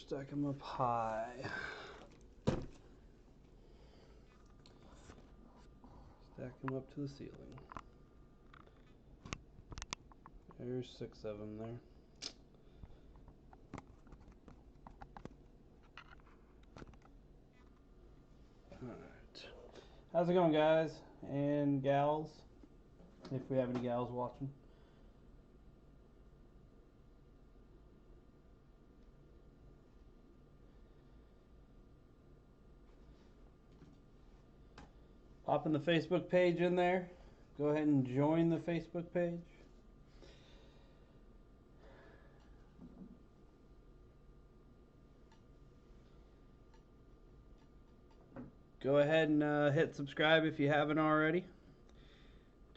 stack them up high. Stack them up to the ceiling. There's 6 of them there. Alright. How's it going, guys and gals? If we have any gals watching. Popping the Facebook page in there. Go ahead and join the Facebook page. Go ahead and hit subscribe if you haven't already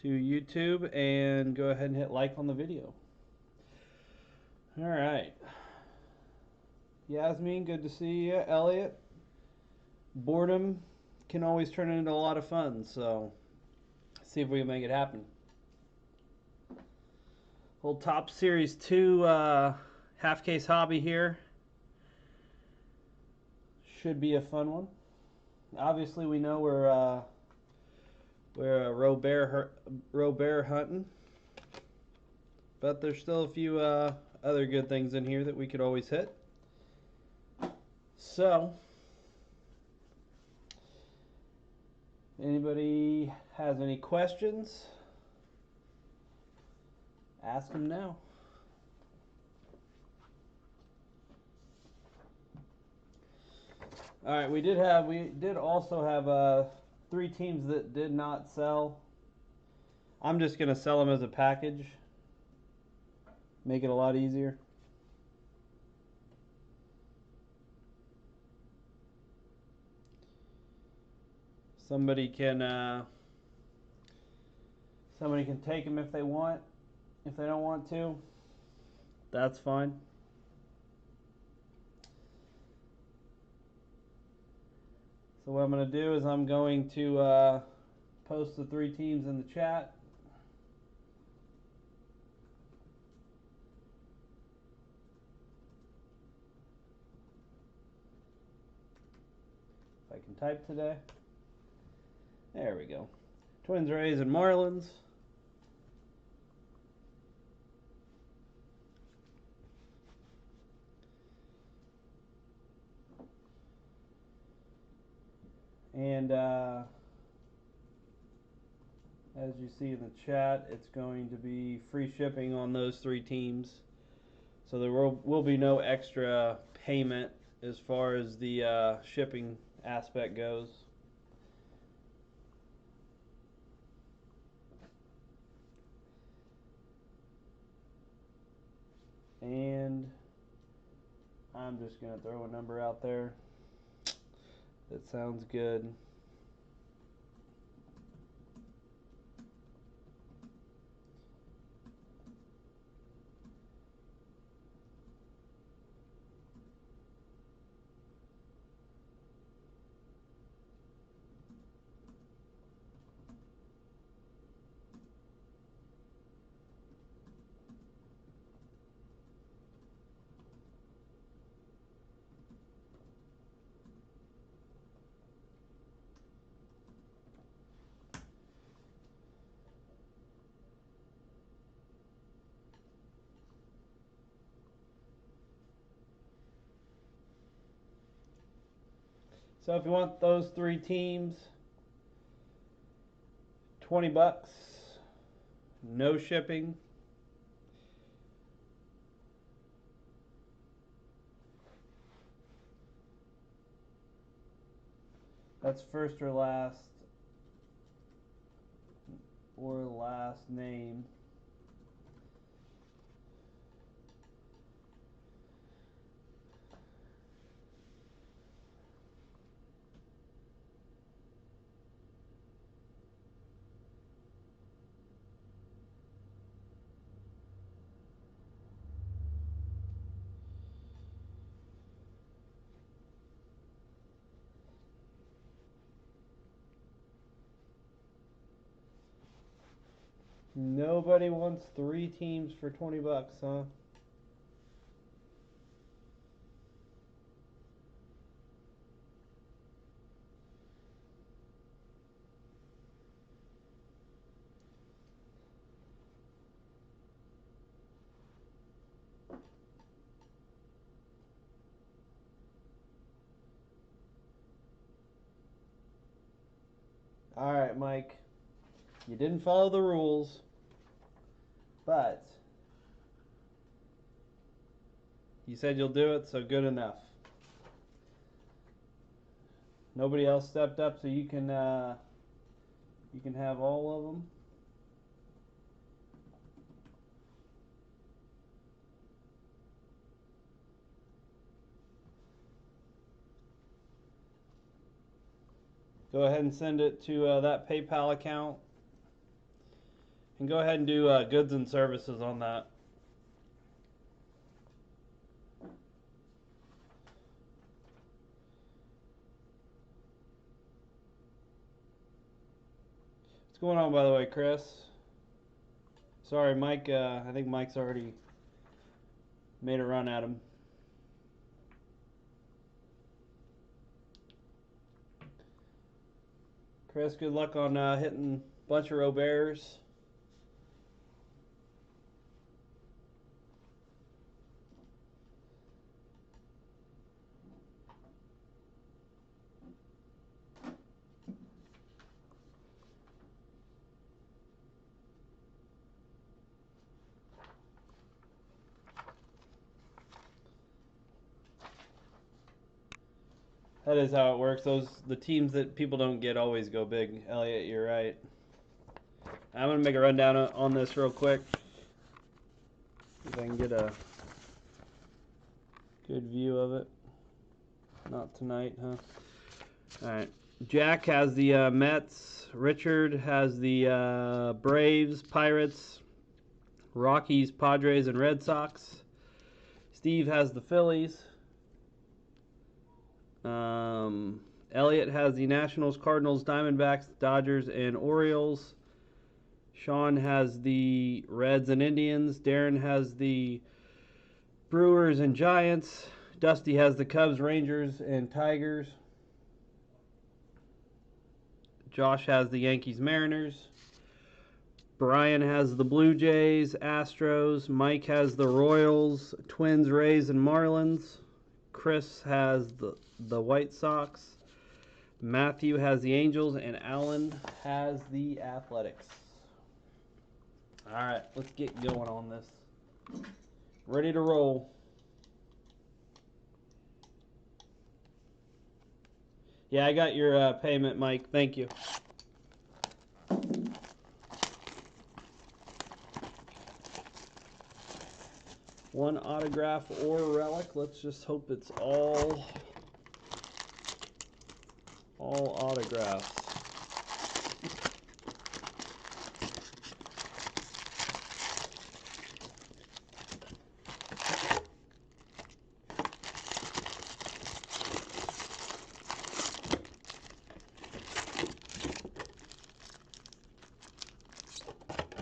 to YouTube, and go ahead and hit like on the video. Alright. Yasmin, good to see you. Elliot, boredom can always turn into a lot of fun, so see if we can make it happen. Old Top Series 2 half case hobby here. Should be a fun one. Obviously, we know we're roe bear hunting, but there's still a few other good things in here that we could always hit. So, anybody has any questions? Ask them now. All right, we did also have 3 teams that did not sell. I'm just gonna sell them as a package. Make it a lot easier. Somebody can take them if they want. If they don't want to, that's fine. So what I'm going to do is I'm going to post the 3 teams in the chat. If I can type today. There we go. Twins, Rays, and Marlins. And as you see in the chat, it's going to be free shipping on those 3 teams. So there will be no extra payment as far as the shipping aspect goes. And I'm just going to throw a number out there that sounds good. So if you want those 3 teams, $20, no shipping. That's first or last name. Nobody wants 3 teams for $20, huh? All right, Mike. You didn't follow the rules, but you said you'll do it, so good enough. Nobody else stepped up, so you can have all of them. Go ahead and send it to that PayPal account. And go ahead and do goods and services on that. What's going on, by the way, Chris? Sorry, Mike. I think Mike's already made a run at him. Chris, good luck on hitting a bunch of Roberts. That is how it works. The teams that people don't get always go big. Elliot, you're right. I'm gonna make a rundown on this real quick. See if I can get a good view of it. Not tonight, huh? All right. Jack has the Mets. Richard has the Braves, Pirates, Rockies, Padres, and Red Sox. Steve has the Phillies. Elliot has the Nationals, Cardinals, Diamondbacks, Dodgers, and Orioles. Sean has the Reds and Indians. Darren has the Brewers and Giants. Dusty has the Cubs, Rangers, and Tigers. Josh has the Yankees, Mariners. Brian has the Blue Jays, Astros. Mike has the Royals, Twins, Rays, and Marlins. Chris has the White Sox. Matthew has the Angels, and Alan has the Athletics. All right, let's get going on this. Ready to roll. Yeah, I got your payment, Mike. Thank you. One autograph or relic. Let's just hope it's all autographs.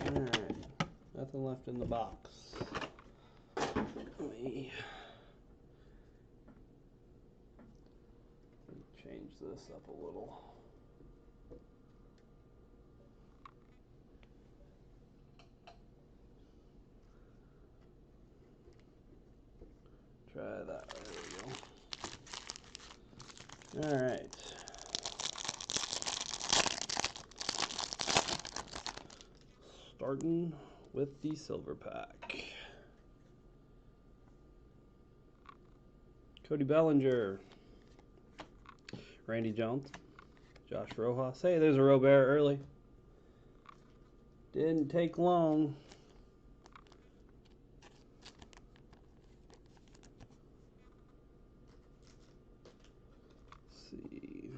Alright, nothing left in the box. Let me change this up a little. Try that. There we go. All right. Starting with the silver pack. Cody Bellinger. Randy Johnson. Josh Rojas. Hey, there's a Robert early. Didn't take long. Let's see.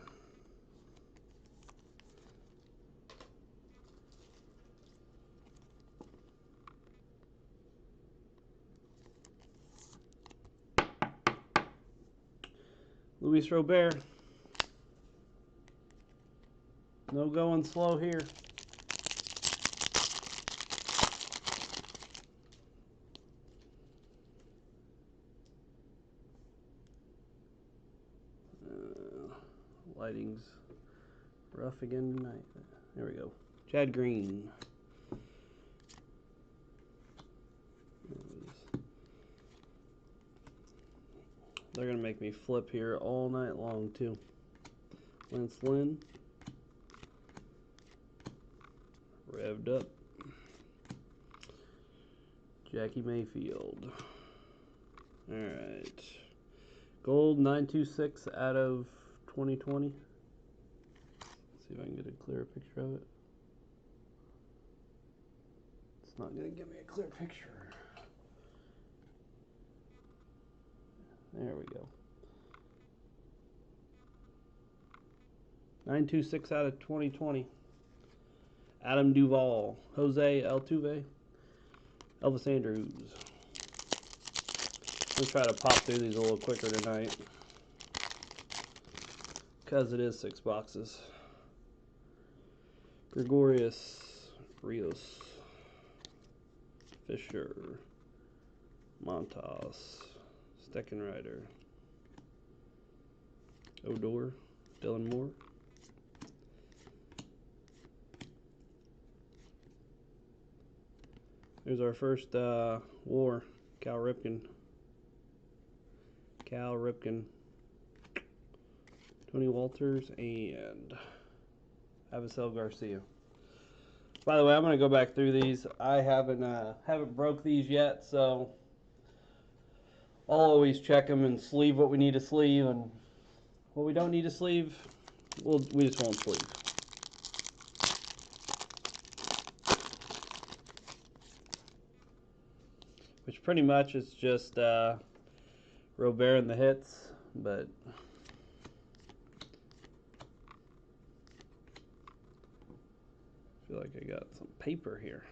Luis Robert. No going slow here. Lighting's rough again tonight. There we go. Chad Green. They're going to make me flip here all night long, too. Lance Lynn. Revved up. Jackie Mayfield. Alright. Gold 926 out of 2020. Let's see if I can get a clearer picture of it. It's not going to give me a clear picture. There we go. 926 out of 2020. Adam Duvall, Jose Altuve, Elvis Andrews. We'll try to pop through these a little quicker tonight, because it is 6 boxes. Gregorius, Rios, Fisher, Montas, Steckenrider, Odor, Dylan Moore. There's our first war, Cal Ripken. Tony Walters, and Avisel Garcia. By the way, I'm going to go back through these. I haven't broke these yet, so I'll always check them and sleeve what we need to sleeve, and what we don't need to sleeve, we just won't sleeve. Which pretty much is just Robert and the hits, but I feel like I got some paper here.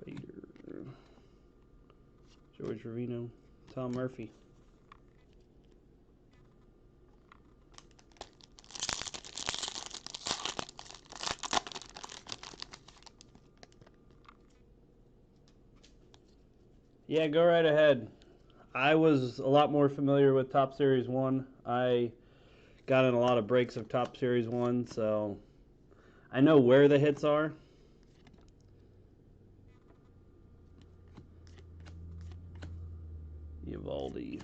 Bader, George Ravino, Tom Murphy. Yeah, go right ahead. I was a lot more familiar with Top Series 1. I got in a lot of breaks of Top Series 1, so I know where the hits are. Eovaldi.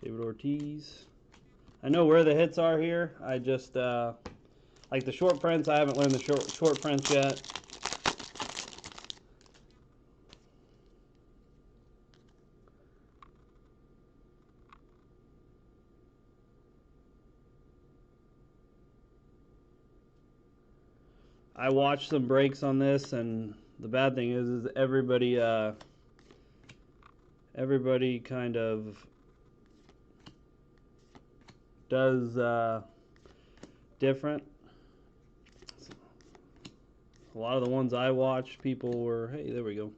David Ortiz. I know where the hits are here. I just, like the short prints, I haven't learned the short prints yet. I watched some breaks on this, and the bad thing is everybody kind of does different. A lot of the ones I watched, people were, hey, there we go.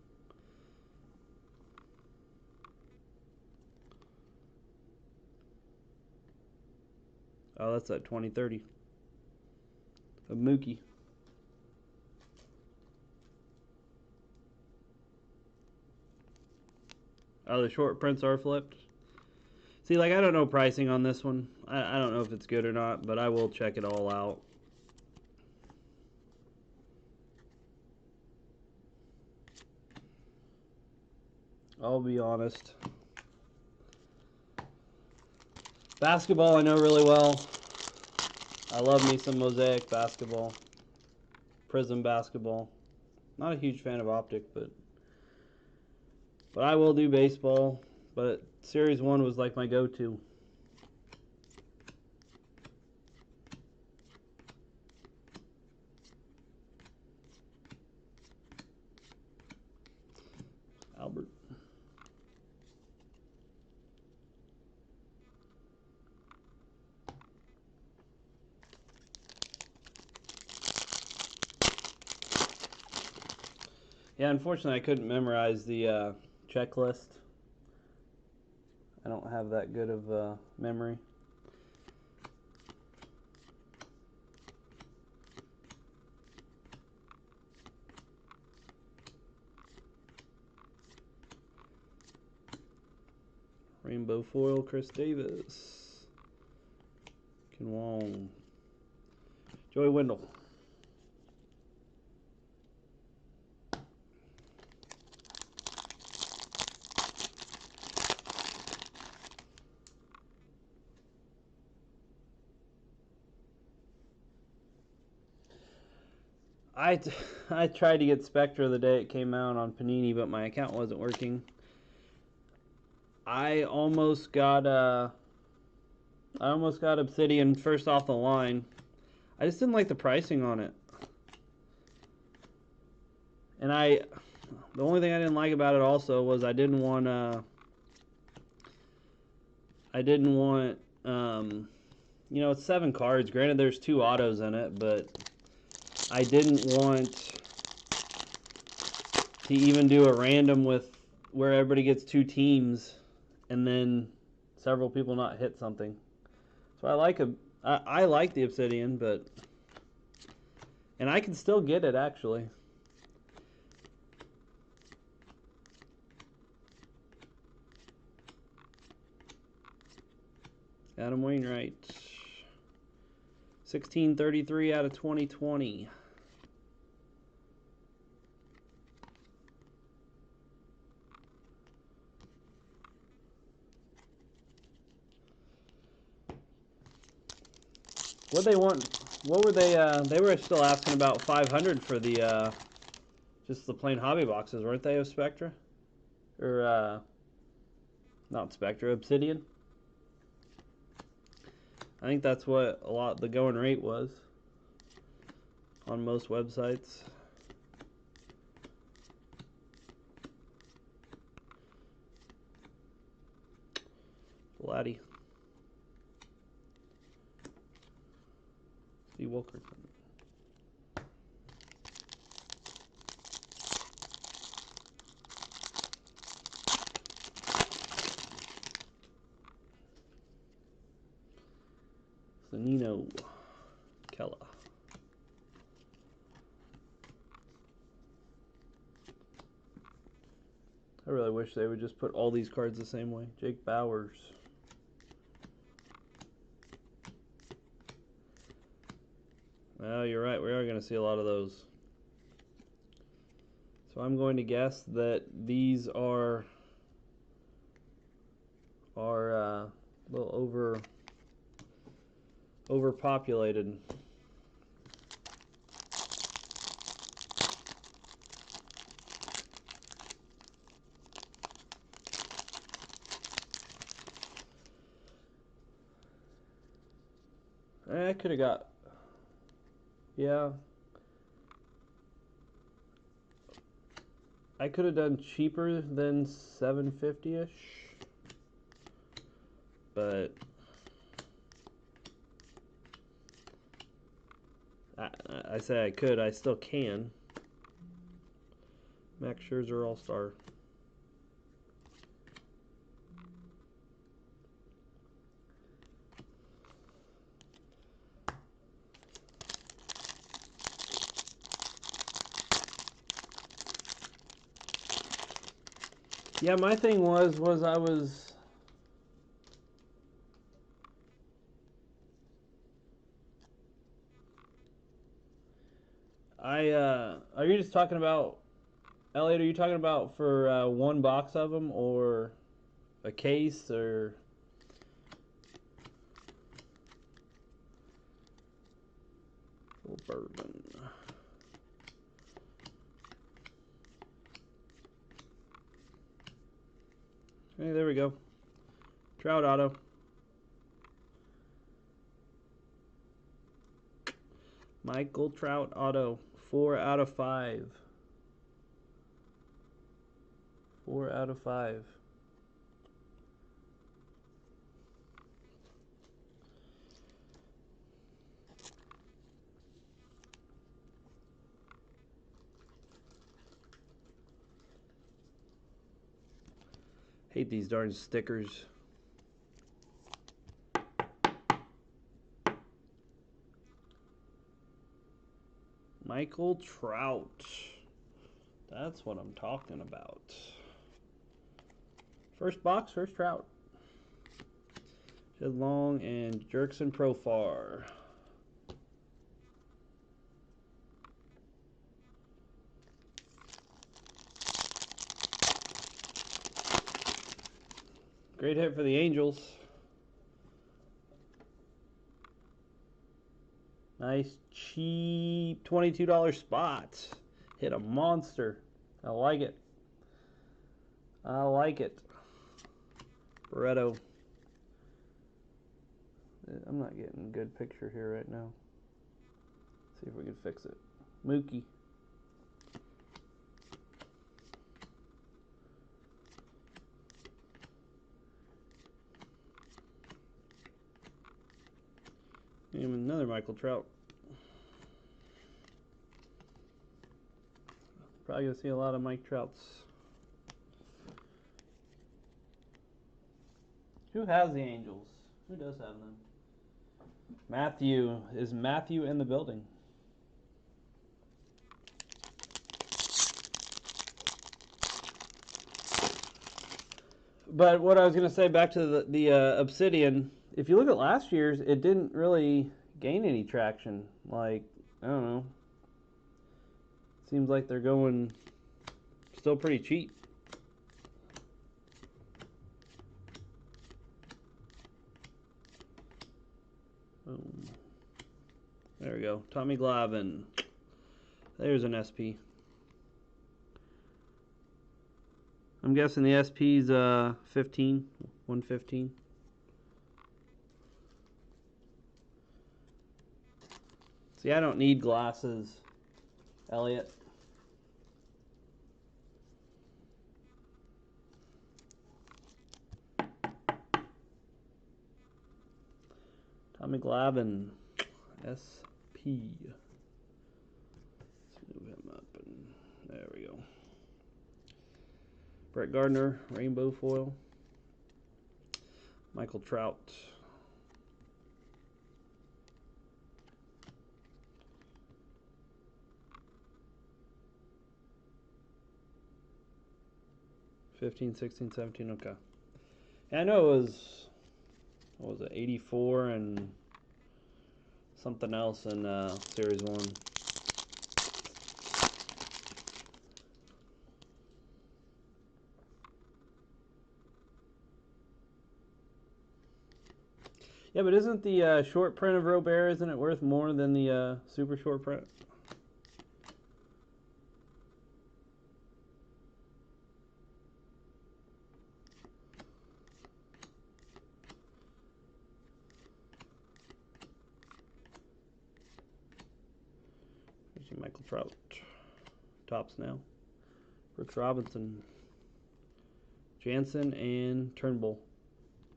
Oh, that's at 2030 of Mookie. Oh, the short prints are flipped. See, like, I don't know pricing on this one. I don't know if it's good or not, but I will check it all out. I'll be honest. Basketball I know really well. I love me some Mosaic basketball. Prism basketball. Not a huge fan of Optic, but I will do baseball. But Series 1 was like my go-to. Albert. Yeah, unfortunately I couldn't memorize the checklist. I don't have that good of memory. Rainbow foil, Chris Davis. Ken Wong. Joey Wendell. I I tried to get Spectra the day it came out on Panini, but my account wasn't working. I almost got Obsidian first off the line. I just didn't like the pricing on it. And the only thing I didn't like about it also was I didn't want you know, it's 7 cards. Granted, there's 2 autos in it, but I didn't want to even do a random with where everybody gets 2 teams and then several people not hit something. So I like the Obsidian, and I can still get it actually. Adam Wainwright, 1633 out of 2020. What they want? What were they? They were still asking about 500 for the just the plain hobby boxes, weren't they? Of Spectra, or not Spectra, Obsidian. I think that's what the going rate was on most websites. Vladdy. C. Wilkerson. Nino Kella. I really wish they would just put all these cards the same way. Jake Bowers. Well, you're right. We are going to see a lot of those. So I'm going to guess that these are a little overpopulated. I could have got, yeah. I could have done cheaper than $750-ish, but I say I could. I still can. Max Scherzer All-Star. Yeah, my thing was are you just talking about, Elliot, are you talking about for one box of them or a case or? Bourbon. Hey, there we go. Trout auto. Michael Trout auto. 4 out of 5. 4 out of 5. Hate these darn stickers. Michael Trout. That's what I'm talking about. First box, first Trout. Jed Long and Jerkson Profar. Great hit for the Angels. Nice cheap $22 spots. Hit a monster. I like it. I like it. Barretto. I'm not getting a good picture here right now. See if we can fix it. Mookie. And another Michael Trout. Probably gonna see a lot of Mike Trouts. Who has the Angels? Who does have them? Matthew. Is Matthew in the building? But what I was going to say back to the Obsidian, if you look at last year's, it didn't really gain any traction. Like, I don't know. Seems like they're going still pretty cheap. Boom. There we go. Tommy Glavine. There's an SP. I'm guessing the SP's 115. See, I don't need glasses, Elliot. Tommy Glavine, SP. Let's move him up, and there we go. Brett Gardner, rainbow foil. Michael Trout. $15, $16, $17, okay. And I know it was, what was it, 84 and something else in Series 1. Yeah, but isn't the short print of Robert, isn't it worth more than the super short print? There's Michael Trout. Tops now. Brooks Robinson. Jansen and Turnbull.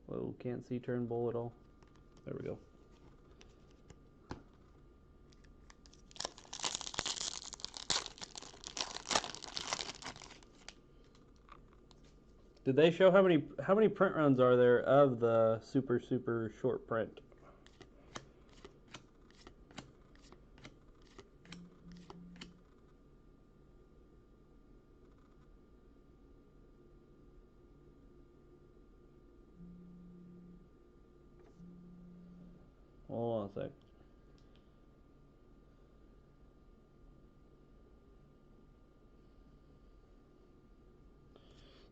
Whoa, can't see Turnbull at all. There we go. Did they show how many print runs are there of the super short print? Hold on a sec.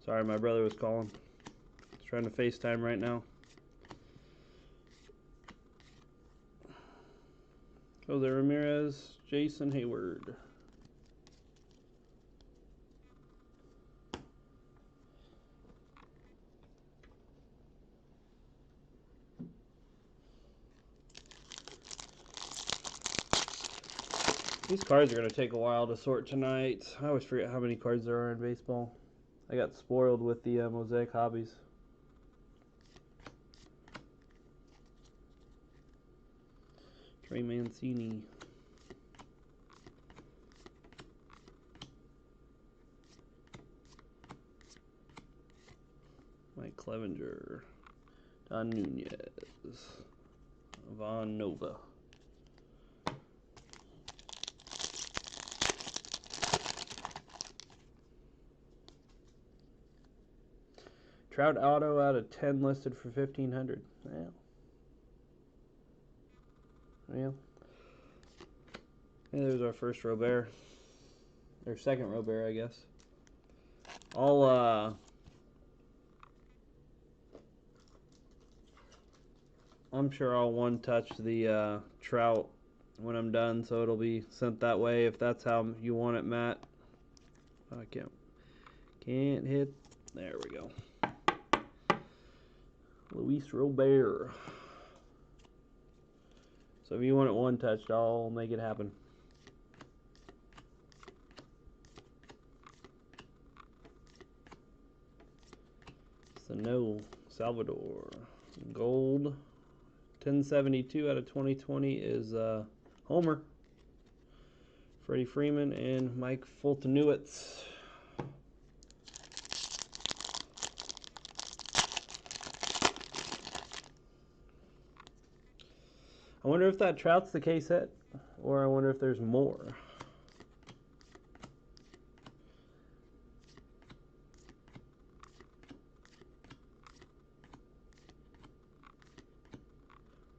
Sorry, my brother was calling. He's trying to FaceTime right now. Jose Ramirez, Jason Hayward. These cards are going to take a while to sort tonight. I always forget how many cards there are in baseball. I got spoiled with the Mosaic Hobbies. Trey Mancini. Mike Clevenger. Don Nunez. Von Nova. Trout auto out of 10 listed for $1,500. Yeah. Yeah. And there's our first Robert. Or second Robert, I guess. I'm sure I'll one touch the Trout when I'm done, so it'll be sent that way if that's how you want it, Matt. I can't hit. There we go. Luis Robert. So if you want it one touched, I'll make it happen. Sano Salvador. Gold. 1072 out of 2020 is Homer. Freddie Freeman and Mike Fultonewitz. I wonder if that Trout's the case hit, or I wonder if there's more.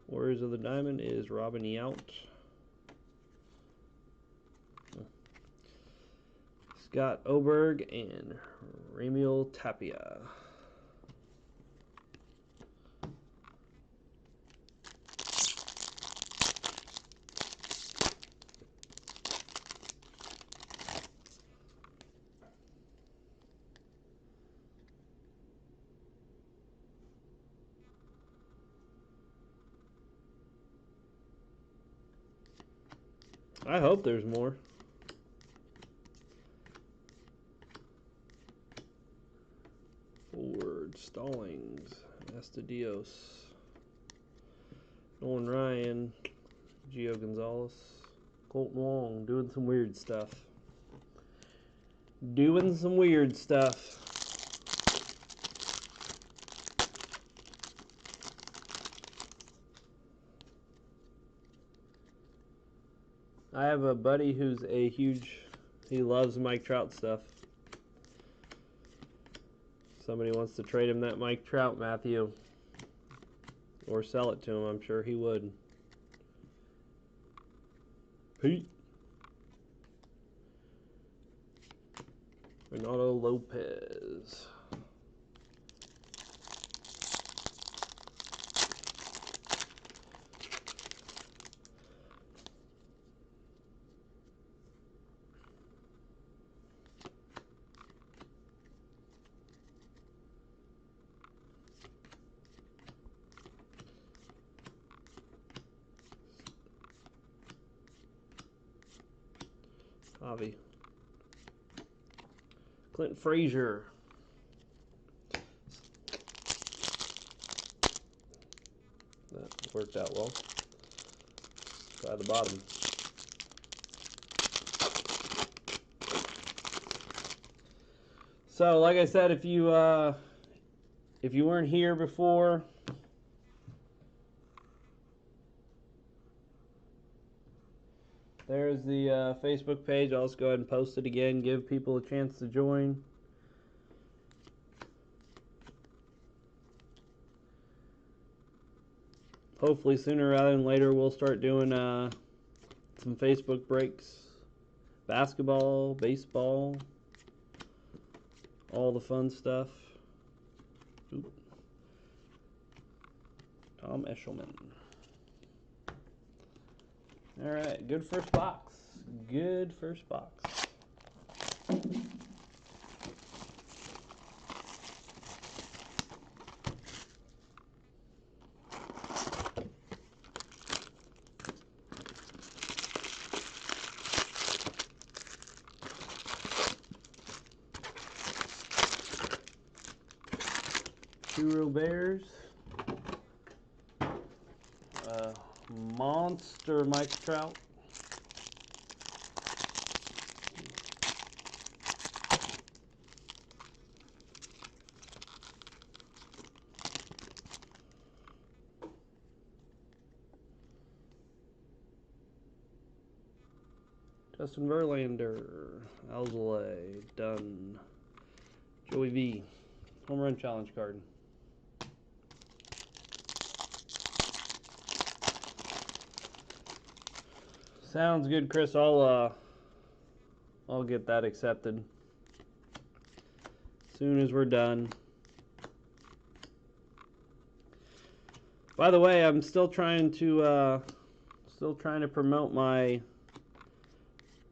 Warriors of the Diamond is Robin Yount. Scott Oberg and Ramiel Tapia. I hope there's more. Ford, Stallings, Estadios, Nolan Ryan, Gio Gonzalez, Colton Wong, doing some weird stuff. Doing some weird stuff. I have a buddy who's he loves Mike Trout stuff. Somebody wants to trade him that Mike Trout, Matthew. Or sell it to him, I'm sure he would. Pete. Renato Lopez. Javi. Clint Frazier. That worked out well. Try the bottom. So, like I said, if you weren't here before, there's the Facebook page. I'll just go ahead and post it again, give people a chance to join. Hopefully sooner rather than later we'll start doing some Facebook breaks. Basketball, baseball, all the fun stuff. Oop. Tom Eshelman. Alright, good first box. Good first box. Two Bears. Monster Mike Trout. Justin Verlander, Alzolay, Dunn, Joey V, home run challenge card. Sounds good, Chris. I'll get that accepted as soon as we're done. By the way, I'm still trying to Still trying to promote my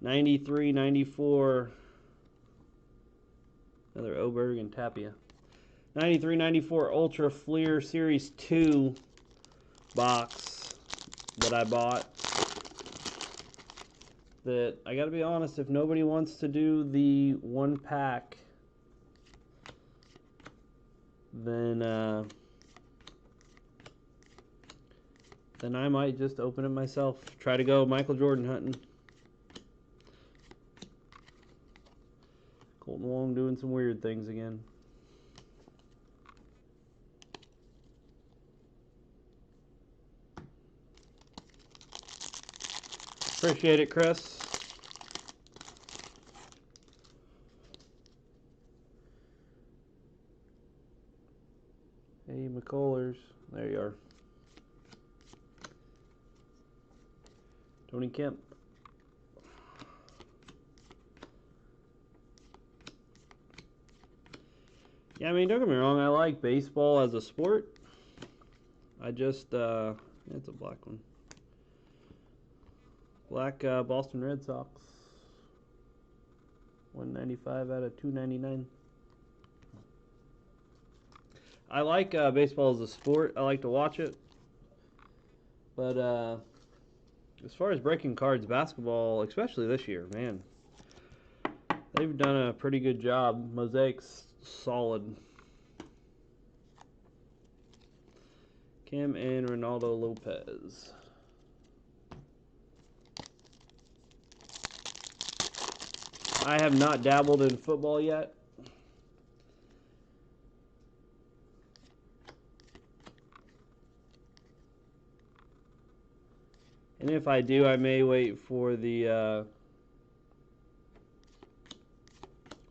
93, 94, another Oberg and Tapia. 93, 94 Ultra Fleer Series 2 box that I bought. That, I gotta be honest, if nobody wants to do the 1-pack, then I might just open it myself. Try to go Michael Jordan hunting. Colton Wong doing some weird things again. Appreciate it, Chris. Hey, McCullers. There you are. Tony Kemp. Yeah, I mean, don't get me wrong, I like baseball as a sport. I just, it's a black one. Black Boston Red Sox. 195 out of 299. I like baseball as a sport. I like to watch it. But as far as breaking cards, basketball, especially this year, man, they've done a pretty good job. Mosaic's solid. Kim and Ronaldo Lopez. I have not dabbled in football yet. And if I do, I may wait for the,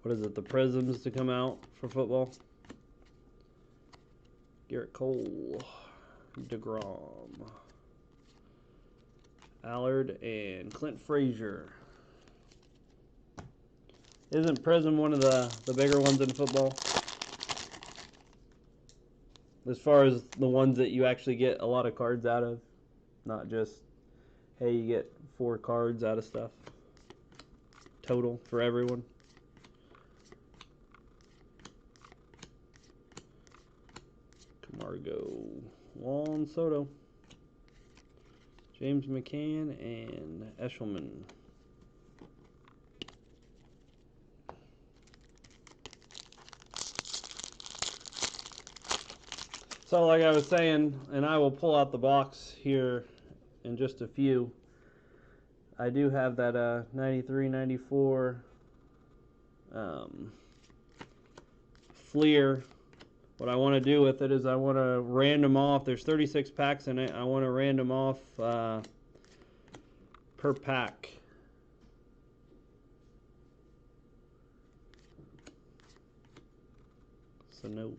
what is it, the Prisms to come out for football. Garrett Cole, DeGrom, Allard, and Clint Frazier. Isn't Prism one of the bigger ones in football? As far as the ones that you actually get a lot of cards out of, not just, hey, you get 4 cards out of stuff total for everyone. Camargo, Juan Soto, James McCann, and Eshelman. So like I was saying, and I will pull out the box here in just a few, I do have that 93, 94 Fleer. What I want to do with it is I want to random off. There's 36 packs in it. I want to random off per pack. So no.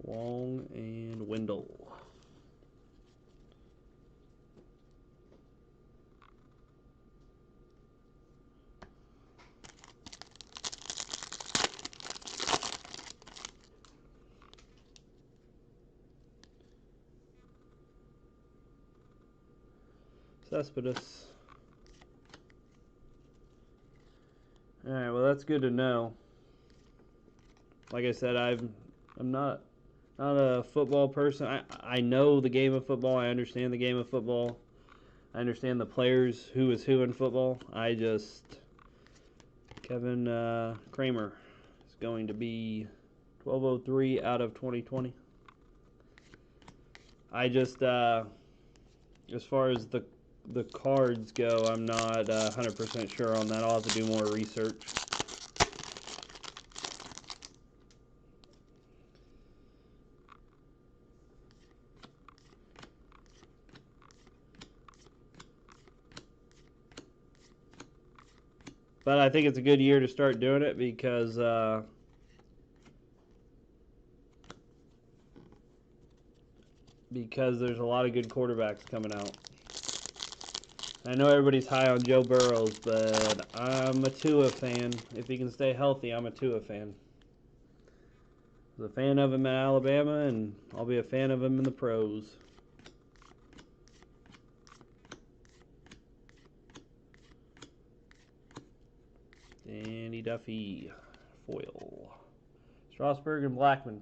Wong and Wendell. Cespedes. Alright, well that's good to know. Like I said, I'm not a football person. I know the game of football. I understand the game of football. I understand the players, who is who in football. Kevin Kramer is going to be 1203 out of 2020. As far as the cards go, I'm not 100% sure on that. I'll have to do more research. But I think it's a good year to start doing it because there's a lot of good quarterbacks coming out. I know everybody's high on Joe Burrows, but I'm a Tua fan. If he can stay healthy, I'm a Tua fan. I was a fan of him at Alabama, and I'll be a fan of him in the pros. Andy Duffy, foil. Strasburg and Blackman.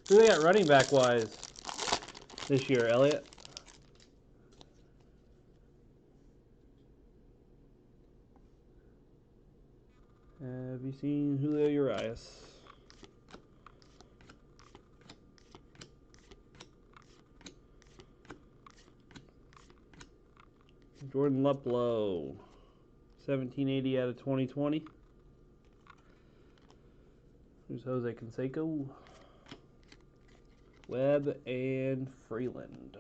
Who they got running back wise this year, Elliot? Have you seen Julio Urias? Jordan Luplow, 1780 out of 2020. Who's Jose Canseco? Webb and Freeland.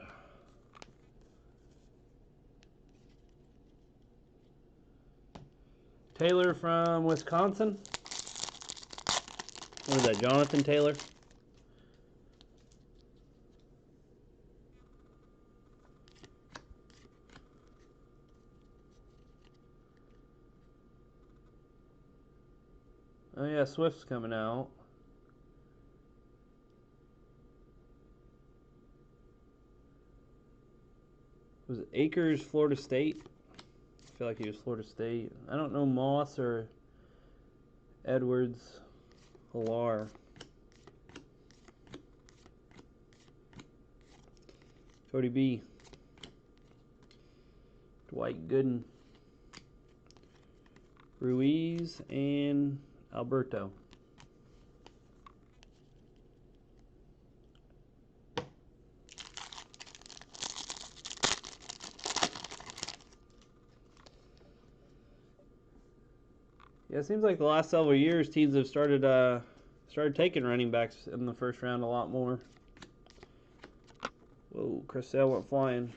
Taylor from Wisconsin. What is that, Jonathan Taylor? Oh yeah, Swift's coming out. Was it Akers, Florida State? I feel like he was Florida State. I don't know Moss or Edwards Hilar. Cody B. Dwight Gooden. Ruiz and Alberto. Yeah, it seems like the last several years teams have started taking running backs in the first round a lot more. Whoa, Chris Sale went flying.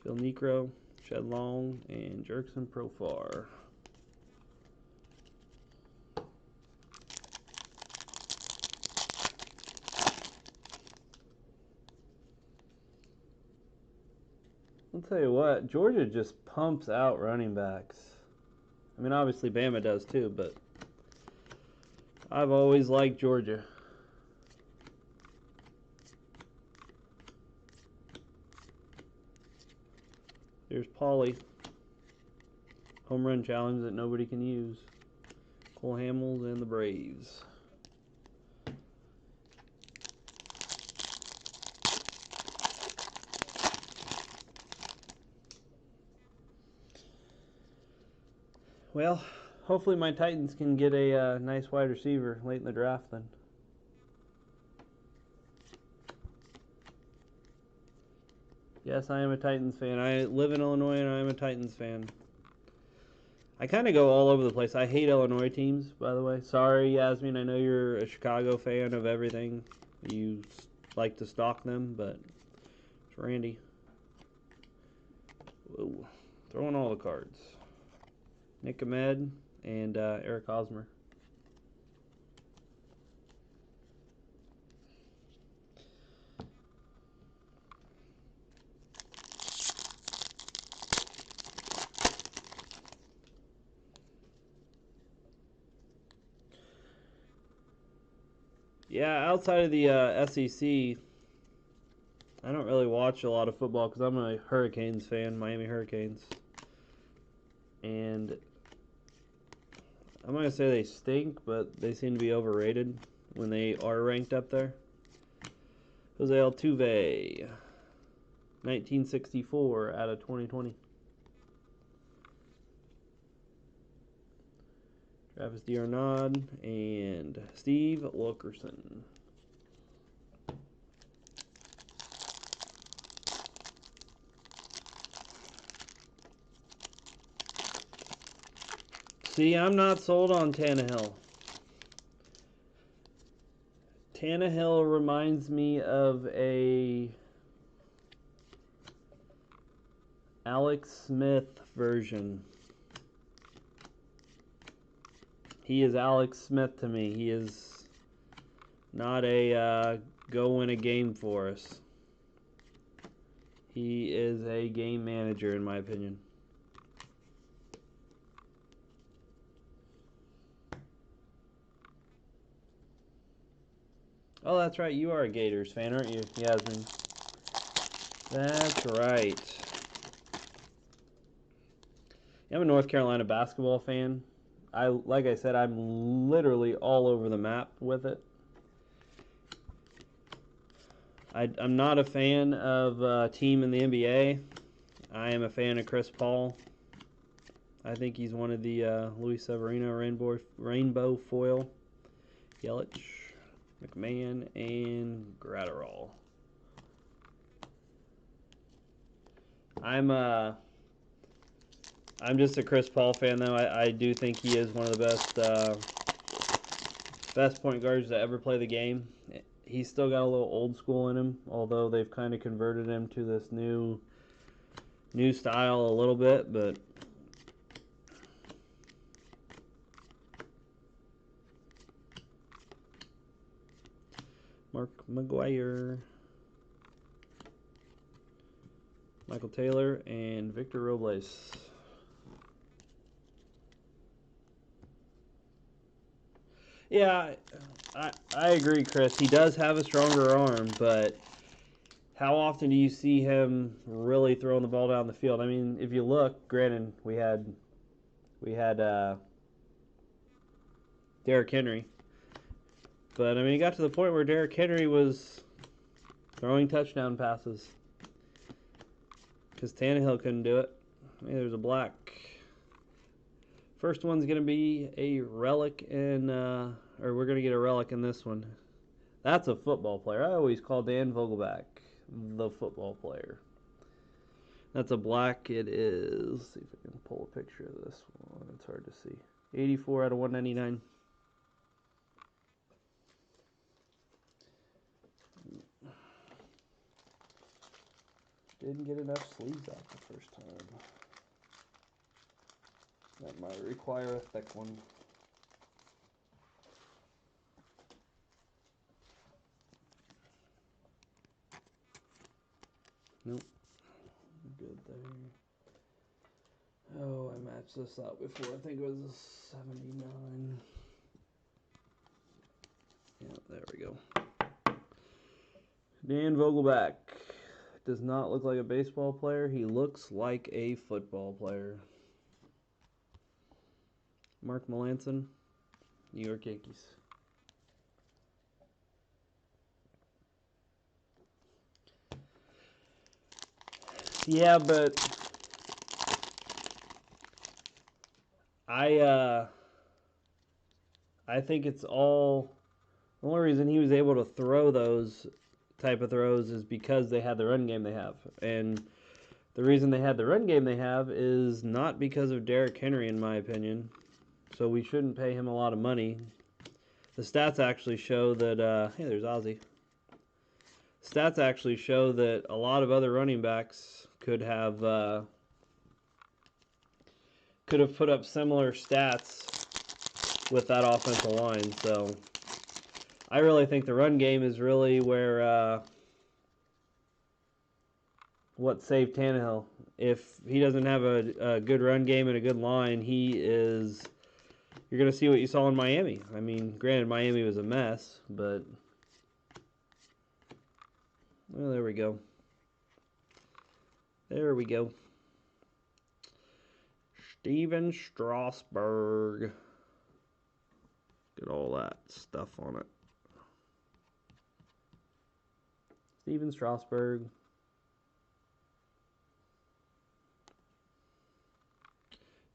Phil Necro, Shed Long, and Jerkson Profar. I'll tell you what, Georgia just pumps out running backs. I mean, obviously Bama does too, but I've always liked Georgia. There's Paulie. Home run challenge that nobody can use. Cole Hamels and the Braves. Well, hopefully my Titans can get a nice wide receiver late in the draft then. Yes, I am a Titans fan. I live in Illinois and I am a Titans fan. I kind of go all over the place. I hate Illinois teams, by the way. Sorry, Yasmin. I know you're a Chicago fan of everything. You like to stalk them, but it's Randy. Whoa. Throwing all the cards. Nick Ahmed and Eric Hosmer. Yeah, outside of the SEC, I don't really watch a lot of football because I'm a Hurricanes fan, Miami Hurricanes. And I'm not going to say they stink, but they seem to be overrated when they are ranked up there. Jose Altuve, 1964 out of 2020. Travis D'Arnaud and Steve Wilkerson. See, I'm not sold on Tannehill. Tannehill reminds me of a Alex Smith version. He is Alex Smith to me. He is not a go win a game for us. He is a game manager, in my opinion. Oh, that's right. You are a Gators fan, aren't you, Yasmin? That's right. I'm a North Carolina basketball fan. Like I said, I'm literally all over the map with it. I'm not a fan of a team in the NBA. I am a fan of Chris Paul. I think he's one of the Luis Severino rainbow foil. Yelich, McMahon, and Gratterall. I'm just a Chris Paul fan, though. I do think he is one of the best point guards to ever play the game. He's still got a little old school in him, although they've kind of converted him to this new style a little bit, but Mark McGuire, Michael Taylor, and Victor Robles. Yeah, I agree, Chris. He does have a stronger arm, but how often do you see him really throwing the ball down the field? I mean, if you look, granted, we had Derrick Henry, but I mean, he got to the point where Derrick Henry was throwing touchdown passes because Tannehill couldn't do it. Hey, there's a black. First one's going to be a relic in, or we're going to get a relic in this one. That's a football player. I always call Dan Vogelback the football player. That's a black. It is. Let's see if I can pull a picture of this one. It's hard to see. 84 out of 199. Didn't get enough sleeves out the first time. That might require a thick one. Nope. Good there. Oh, I matched this up before. I think it was a 79. Yeah, there we go. Dan Vogelback does not look like a baseball player. He looks like a football player. Mark Melanson, New York Yankees. Yeah, but I think it's all, the only reason he was able to throw those type of throws is because they had the run game they have. And the reason they had the run game they have is not because of Derrick Henry, in my opinion. So we shouldn't pay him a lot of money. The stats actually show that, hey, there's Ozzy. Stats actually show that a lot of other running backs could have put up similar stats with that offensive line. So I really think the run game is really where what saved Tannehill. If he doesn't have a good run game and a good line, you're going to see what you saw in Miami. I mean, granted, Miami was a mess, but well, there we go. There we go. Steven Strasburg. Get all that stuff on it. Steven Strasburg.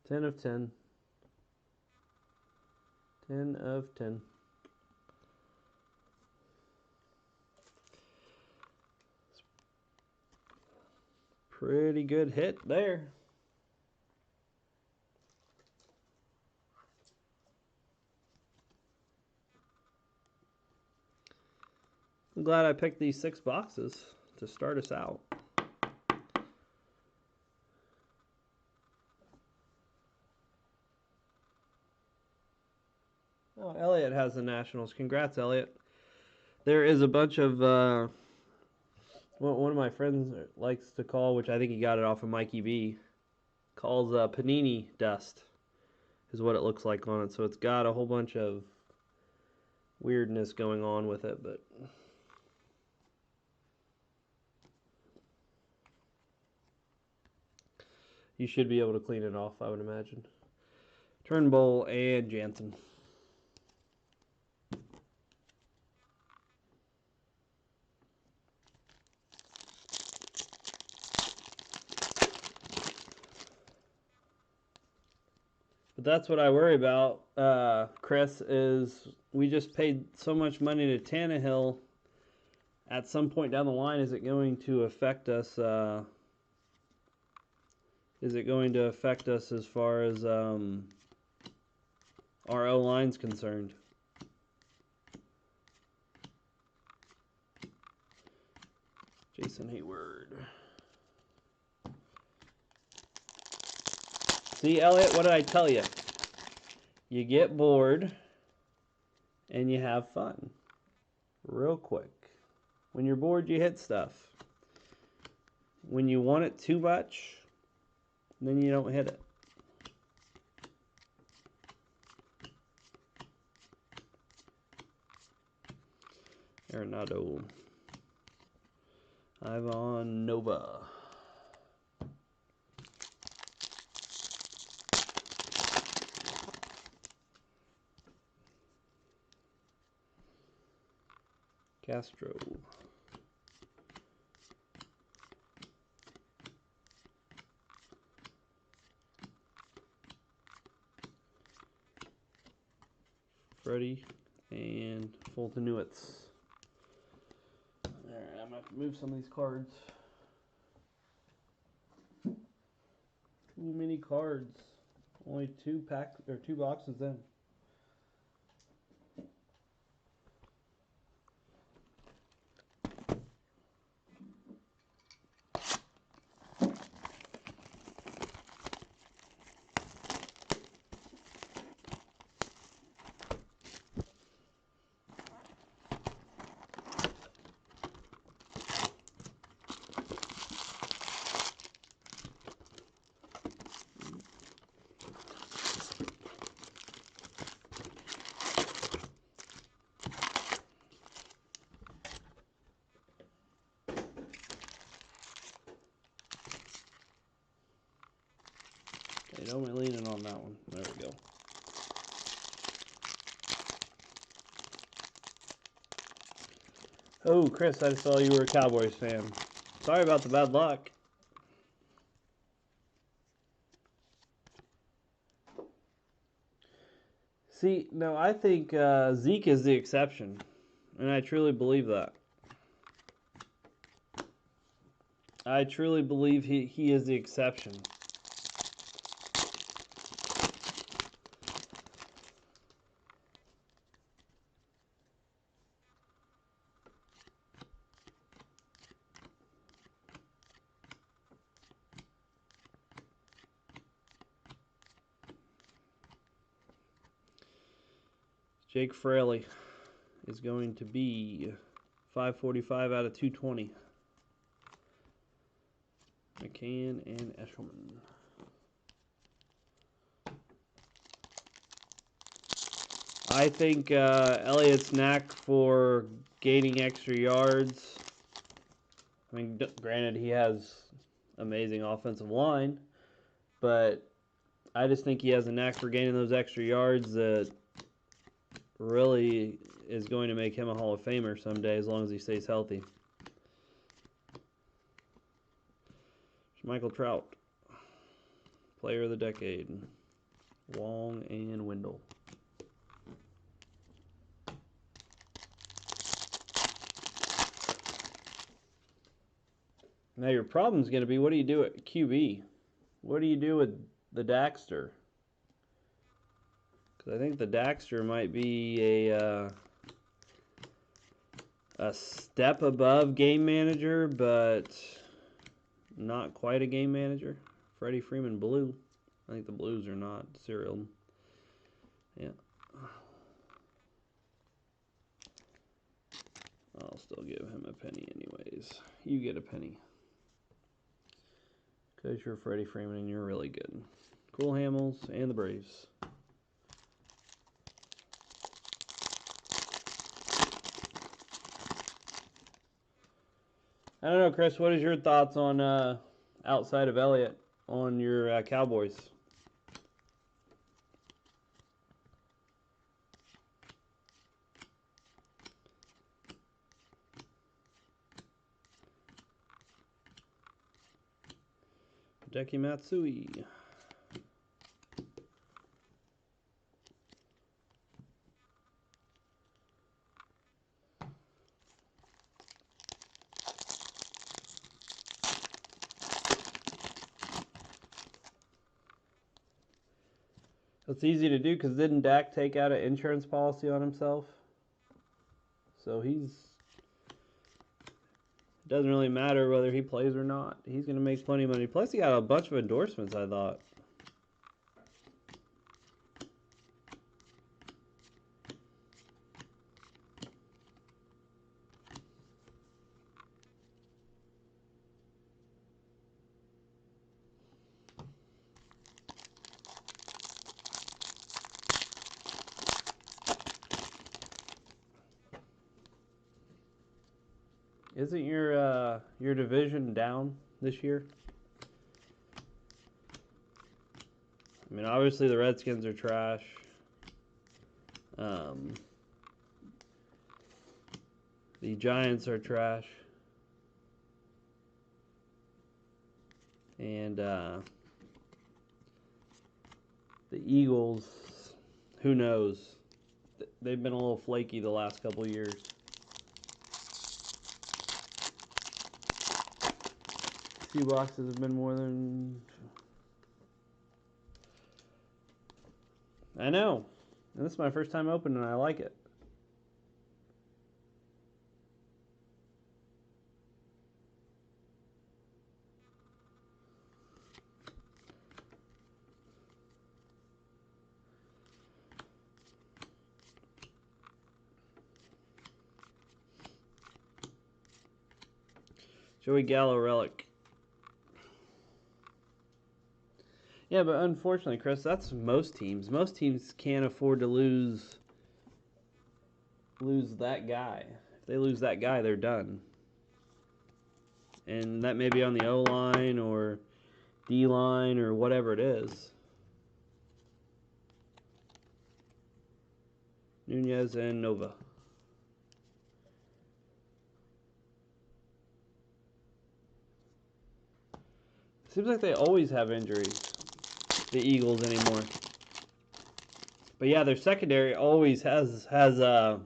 10 of 10. 10 of 10. Pretty good hit there. I'm glad I picked these 6 boxes to start us out. Oh, Elliot has the Nationals. Congrats, Elliot. There is a bunch of one of my friends likes to call, which I think he got it off of Mikey B, calls panini dust is what it looks like on it. So it's got a whole bunch of weirdness going on with it, but you should be able to clean it off, I would imagine. Turnbull and Jansen. But that's what I worry about, Chris, is we just paid so much money to Tannehill. At some point down the line, is it going to affect us? Is it going to affect us as far as our O-line's concerned? Jason Hayward. See, Elliot, what did I tell you? You get bored and you have fun real quick. When you're bored, you hit stuff. When you want it too much, then you don't hit it. Arenado. Ivan Nova. Castro. Freddie and Fulton Newitz. Alright, I'm gonna have to move some of these cards. Too many cards. Only two boxes in. Okay, don't be leaning on that one. There we go. Oh, Chris, I saw you were a Cowboys fan. Sorry about the bad luck. See, no, I think Zeke is the exception, and I truly believe that. I truly believe he is the exception. Jake Fraley is going to be 545 out of 220. McCann and Eshelman. I think Elliott's knack for gaining extra yards. I mean, granted, he has amazing offensive line, but I just think he has a knack for gaining those extra yards that really is going to make him a Hall of Famer someday as long as he stays healthy. Michael Trout, player of the decade. Wong and Wendell. Now your problem is going to be, what do you do at QB? What do you do with the Daxter? Because I think the Daxter might be a step above game manager, but not quite a game manager. Freddie Freeman blue. I think the blues are not serial. Yeah. I'll still give him a penny anyways. You get a penny. Because you're Freddie Freeman and you're really good. Cool Hamels and the Braves. I don't know, Chris. What is your thoughts on outside of Elliott on your Cowboys? Hideki Matsui. It's easy to do because didn't Dak take out an insurance policy on himself? So doesn't really matter whether he plays or not. He's going to make plenty of money. Plus, he got a bunch of endorsements, I thought. Isn't your division down this year? I mean, obviously the Redskins are trash. The Giants are trash. And the Eagles, who knows? They've been a little flaky the last couple of years. Few boxes have been more than... I know. And this is my first time opening and I like it. Joey Gallo relic. Yeah, but unfortunately, Chris, that's most teams. Most teams can't afford to lose that guy. If they lose that guy, they're done. And that may be on the O-line or D-line or whatever it is. Nunez and Nova. Seems like they always have injuries, the Eagles anymore. But yeah, their secondary always has a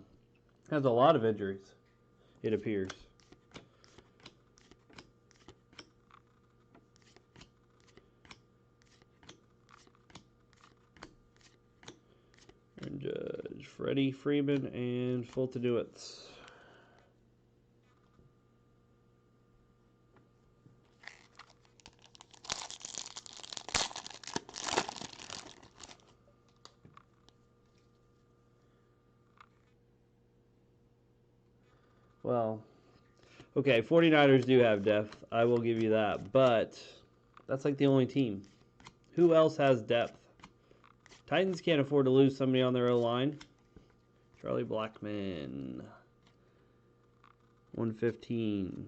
lot of injuries, it appears. And Judge, Freddie Freeman, and Fulton-Newitz. Well, okay, 49ers do have depth. I will give you that. But that's like the only team. Who else has depth? Titans can't afford to lose somebody on their O-line. Charlie Blackman. 115.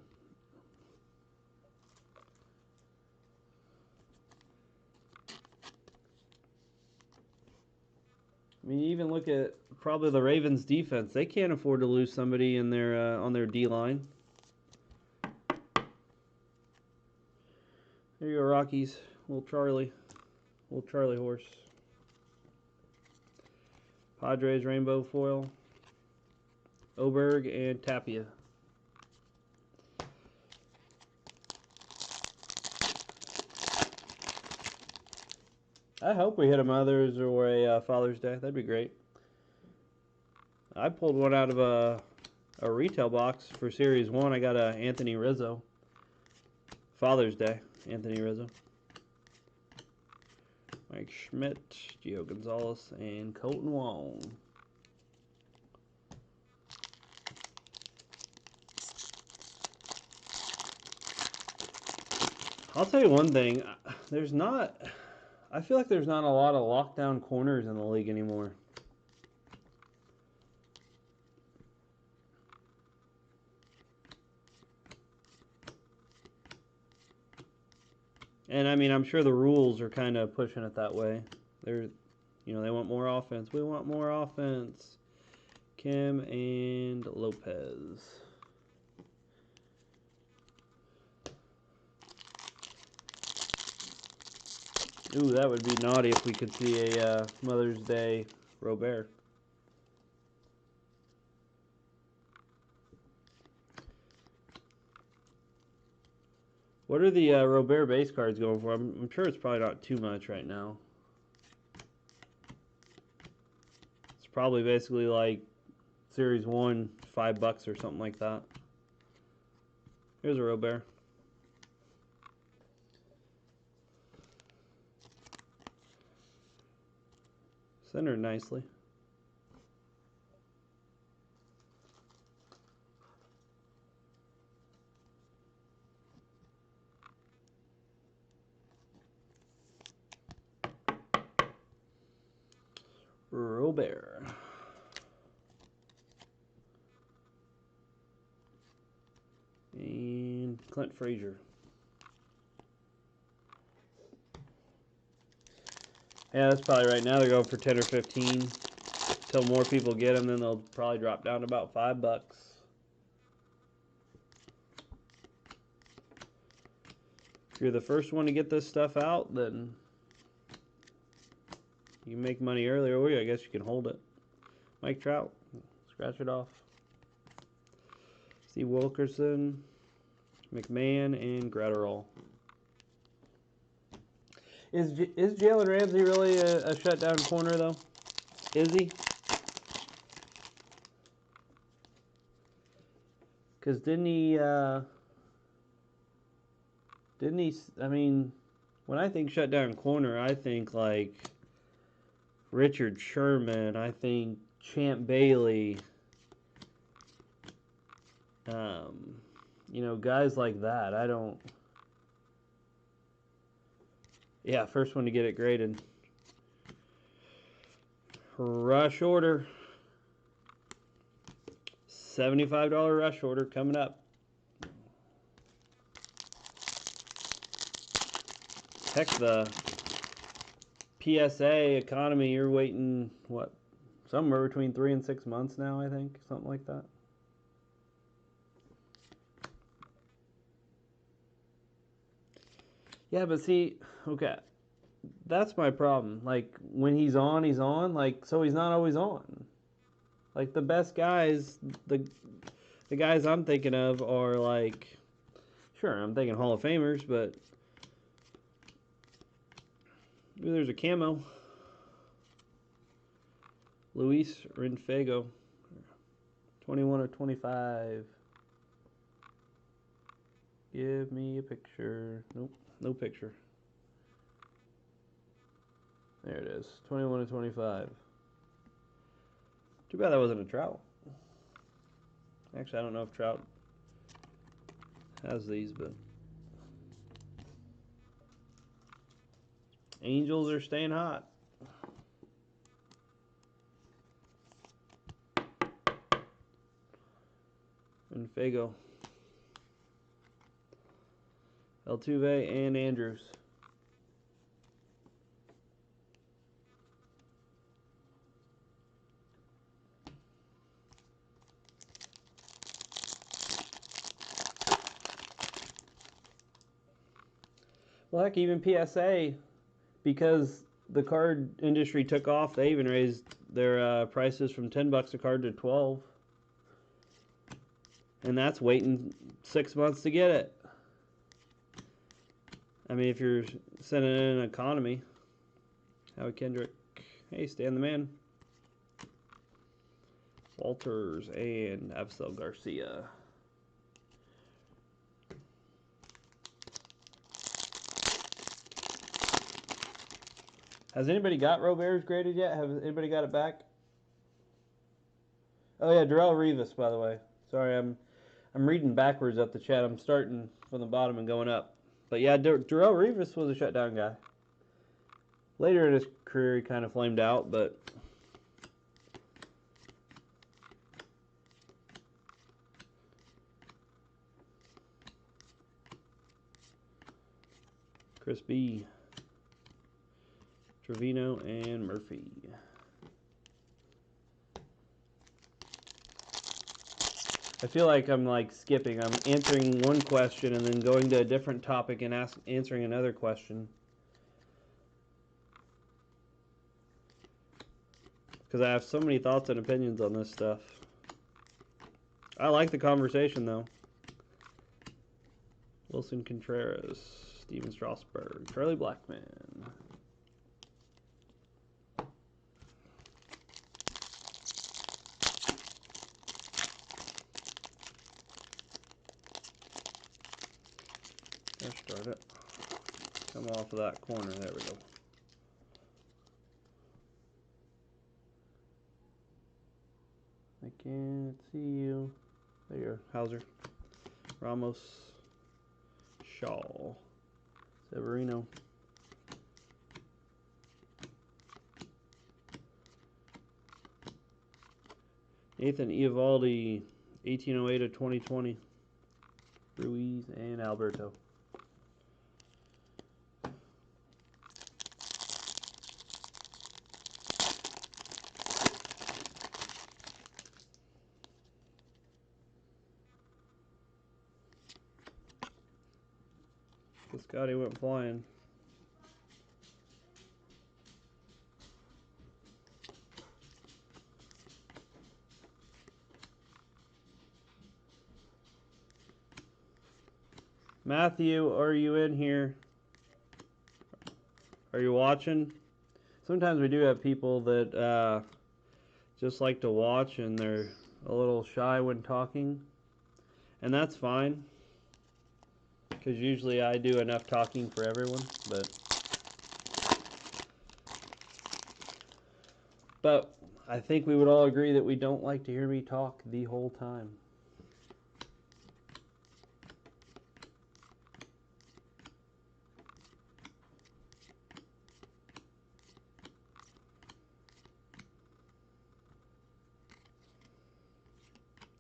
I mean, you even look at probably the Ravens' defense. They can't afford to lose somebody in their on their D-line. There you go, Rockies. Little Charlie horse. Padres rainbow foil. Oberg and Tapia. I hope we hit a Mother's or a Father's Day. That'd be great. I pulled one out of a retail box for Series 1. I got a Anthony Rizzo. Father's Day, Anthony Rizzo. Mike Schmidt, Gio Gonzalez, and Colton Wong. I'll tell you one thing. I feel like there's not a lot of lockdown corners in the league anymore. And I mean, I'm sure the rules are kind of pushing it that way. They're, they want more offense. We want more offense. Kim and Lopez. Ooh, that would be naughty if we could see a Mother's Day Robert. What are the Robert base cards going for? I'm sure it's probably not too much right now. It's probably basically like Series 1, $5 or something like that. Here's a Robert. Centered nicely. Robert. And Clint Frazier. Yeah, that's probably right now. They're going for 10 or 15. Until more people get them, then they'll probably drop down to about $5. If you're the first one to get this stuff out, then you can make money earlier, or I guess you can hold it. Mike Trout, scratch it off. Steve Wilkerson, McMahon, and Gratterall. Is Jalen Ramsey really a shutdown corner, though? Is he? Because didn't he, I mean, when I think shutdown corner, I think like Richard Sherman, I think Champ Bailey, guys like that. I don't, yeah, first one to get it graded. Rush order. $75 rush order coming up. Heck, the PSA economy, you're waiting, what, somewhere between 3 and 6 months now, I think, something like that. Yeah, but see, okay, that's my problem. Like, when he's on, like, so he's not always on. Like, the best guys, the guys I'm thinking of are, like, sure, I'm thinking Hall of Famers, but ooh, there's a camo. Luis Renfego, 21 of 25. Give me a picture. Nope, no picture. There it is, 21 of 25. Too bad that wasn't a Trout. Actually, I don't know if Trout has these, but Angels are staying hot. Renfego, Altuve, and Andrews. Well, heck, even PSA, because the card industry took off, they even raised their prices from $10 a card to $12. And that's waiting 6 months to get it. I mean, if you're sending in an economy. Howard Kendrick. Hey, Stan the Man. Walters and Avisel Garcia. Has anybody got Roberts graded yet? Has anybody got it back? Oh yeah, Darrelle Revis, by the way. Sorry, I'm reading backwards up the chat. I'm starting from the bottom and going up. But yeah, Darrelle Revis was a shutdown guy. Later in his career, he kind of flamed out, but Chris B, Trevino, and Murphy. I feel like I'm like skipping. I'm answering one question and then going to a different topic and answering another question. Because I have so many thoughts and opinions on this stuff. I like the conversation though. Wilson Contreras, Steven Strasburg, Charlie Blackman. Let's start it. Come off of that corner. There we go. I can't see you. There you are. Hauser. Ramos. Shaw. Severino. Nathan Eovaldi, 1808 to 2020. Ruiz and Alberto. Scotty went flying. Matthew, are you in here? Are you watching? Sometimes we do have people that just like to watch and they're a little shy when talking. And that's fine. Because usually I do enough talking for everyone. But I think we would all agree that we don't like to hear me talk the whole time.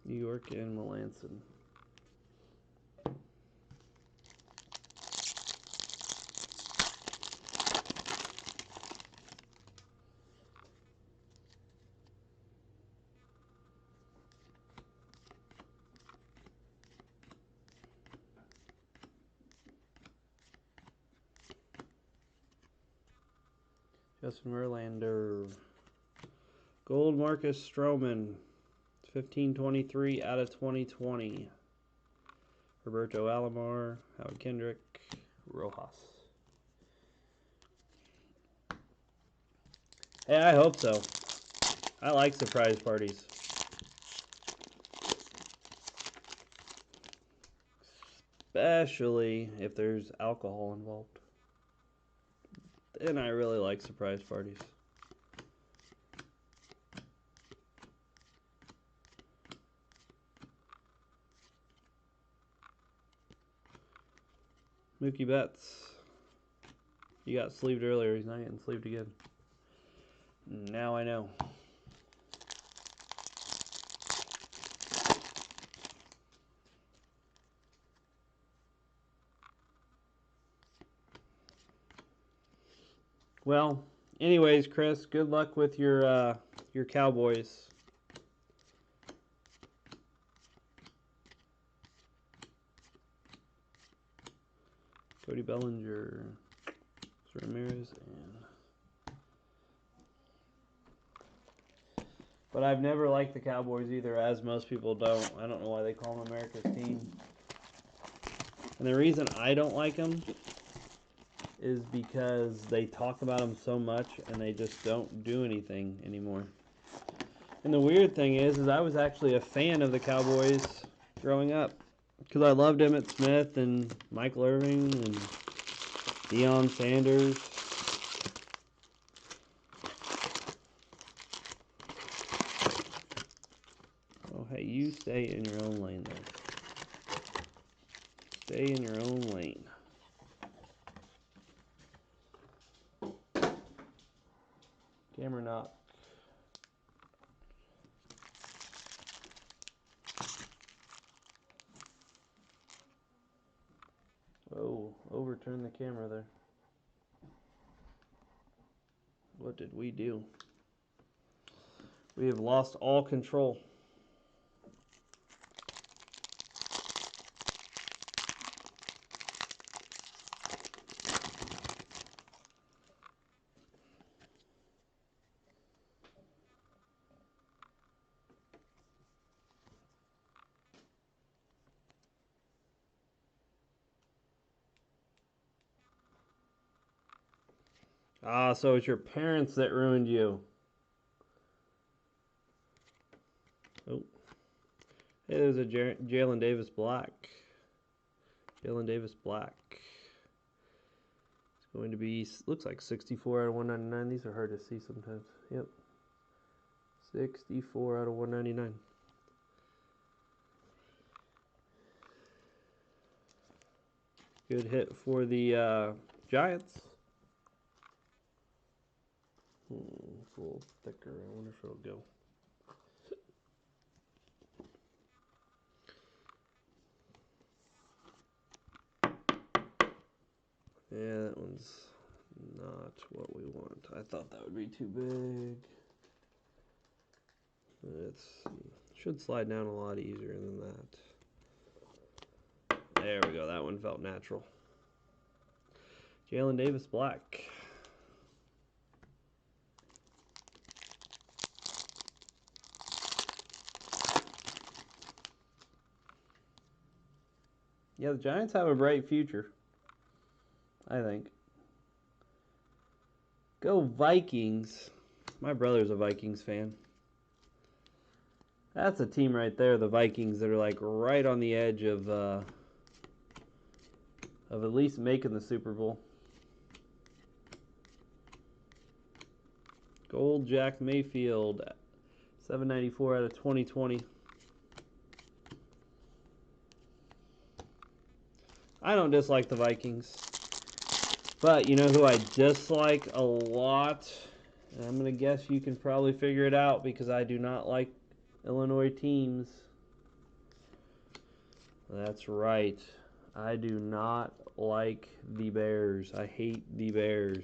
New York and Melanson. Justin Verlander. Gold Marcus Stroman. 1523 out of 2020. Roberto Alomar, Howard Kendrick, Rojas. Hey, I hope so. I like surprise parties. Especially if there's alcohol involved. Then I really like surprise parties. Mookie Betts. He got sleeved earlier. He's not getting sleeved again. Now I know. Well, anyways, Chris, good luck with your Cowboys. Cody Bellinger, Ramirez, but I've never liked the Cowboys either, as most people don't. I don't know why they call them America's team. And the reason I don't like them is because they talk about them so much and they just don't do anything anymore. And the weird thing is I was actually a fan of the Cowboys growing up because I loved Emmitt Smith and Michael Irvin and Deion Sanders. Oh, hey, you stay in your own lane there. Stay in your own lane. Camera knock. Oh, over overturn the camera there. What did we do? We have lost all control. Ah, so it's your parents that ruined you. Oh. Hey, there's a Jalen Davis Black. Jalen Davis Black. It's going to be, looks like 64 out of 199. These are hard to see sometimes. Yep. 64 out of 199. Good hit for the Giants. It's a little thicker. I wonder if it'll go. Yeah, that one's not what we want. I thought that would be too big. It should slide down a lot easier than that. There we go. That one felt natural. Jalen Davis Black. Yeah, the Giants have a bright future, I think. Go Vikings. My brother's a Vikings fan. That's a team right there, the Vikings, that are like right on the edge of at least making the Super Bowl. Gold Jack Mayfield, 794 out of 2020. I don't dislike the Vikings, but you know who I dislike a lot? And I'm going to guess you can probably figure it out because I do not like Illinois teams. That's right. I do not like the Bears. I hate the Bears.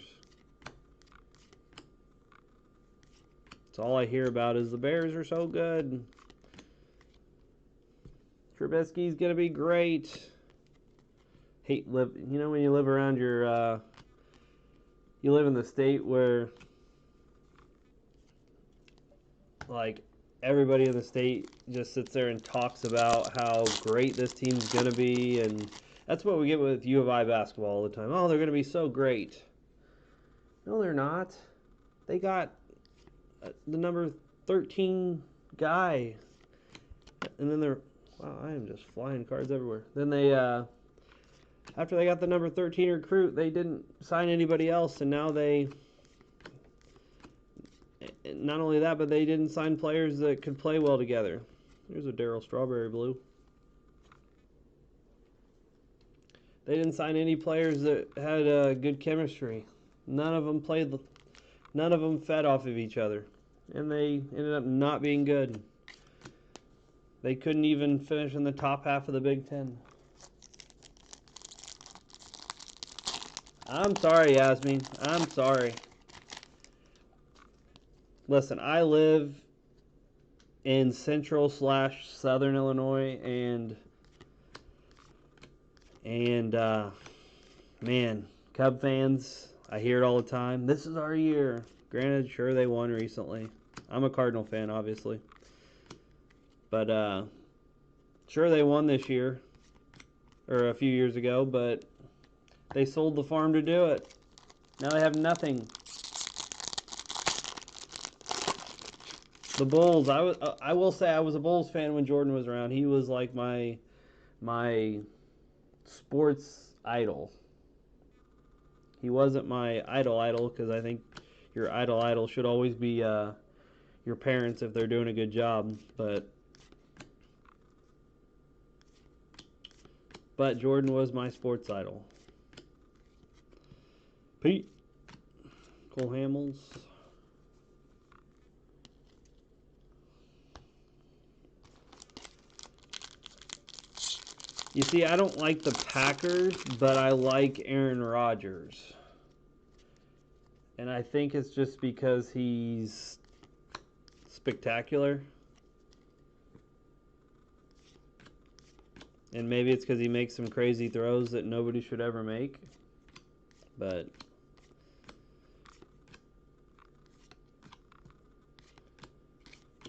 That's all I hear about is the Bears are so good. Trubisky's going to be great. You know when you live around your you live in the state where like everybody in the state just sits there and talks about how great this team's gonna be, and that's what we get with U of I basketball all the time. Oh, they're gonna be so great. No, they're not. They got the number 13 guy, and then they're wow. I am just flying cards everywhere. Then they after they got the number 13 recruit, they didn't sign anybody else, and now they, not only that, but they didn't sign players that could play well together. There's a Darryl Strawberry blue. They didn't sign any players that had good chemistry. None of them fed off of each other, and they ended up not being good. They couldn't even finish in the top half of the Big Ten. I'm sorry, Yasmin. I'm sorry. Listen, I live in central/southern Illinois, and man, Cub fans, I hear it all the time. This is our year. Granted, sure, they won recently. I'm a Cardinal fan, obviously. But sure, they won this year, or a few years ago, but they sold the farm to do it. Now they have nothing. The Bulls, I will say I was a Bulls fan when Jordan was around. He was like my sports idol. He wasn't my idol because I think your idol should always be your parents if they're doing a good job. But Jordan was my sports idol. Pete. Cole Hamels. You see, I don't like the Packers, but I like Aaron Rodgers. And I think it's just because he's spectacular. And maybe it's because he makes some crazy throws that nobody should ever make. But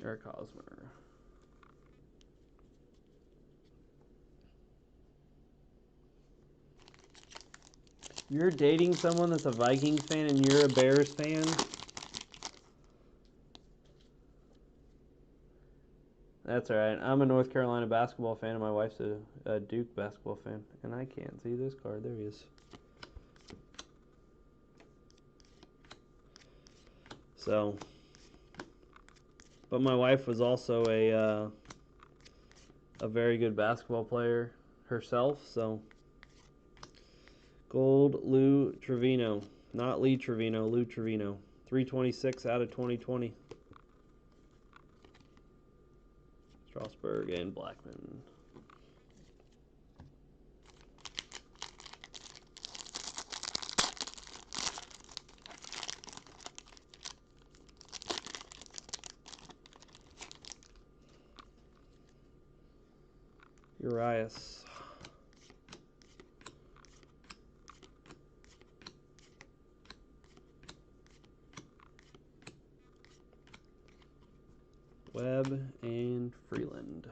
Eric Hosmer. You're dating someone that's a Vikings fan and you're a Bears fan? That's alright. I'm a North Carolina basketball fan and my wife's a Duke basketball fan. And I can't see this card. There he is. So, but my wife was also a very good basketball player herself, so. Gold, Lou Trevino. Not Lee Trevino, Lou Trevino. 326 out of 2020. Strasburg and Blackman. Urias. Webb and Freeland.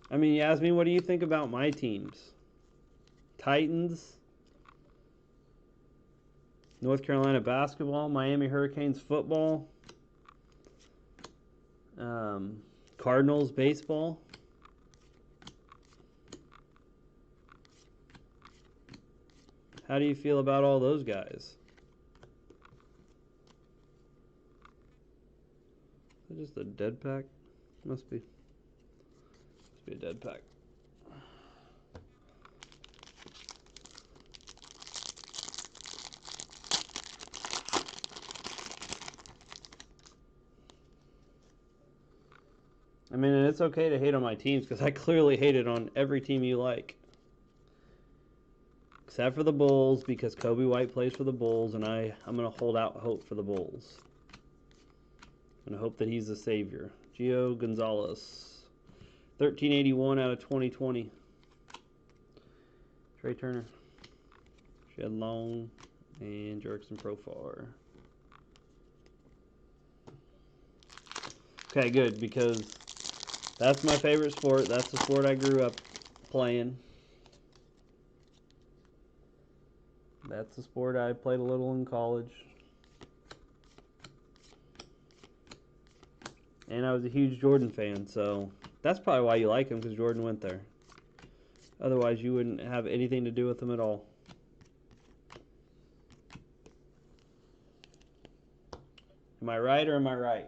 I mean, Yasmin, what do you think about my teams? Titans, North Carolina basketball, Miami Hurricanes football, Cardinals baseball. How do you feel about all those guys? Is it just a dead pack? Must be. Must be a dead pack. I mean, and it's okay to hate on my teams because I clearly hated on every team you like. Except for the Bulls, because Kobe White plays for the Bulls, and I'm going to hold out hope for the Bulls. And I hope that he's the savior. Gio Gonzalez. 1381 out of 2020. Trey Turner. Shed Long. And Jerkson Profar. Okay, good, because that's my favorite sport. That's the sport I grew up playing. That's the sport I played a little in college. And I was a huge Jordan fan, so that's probably why you like him, because Jordan went there. Otherwise, you wouldn't have anything to do with him at all. Am I right or am I right?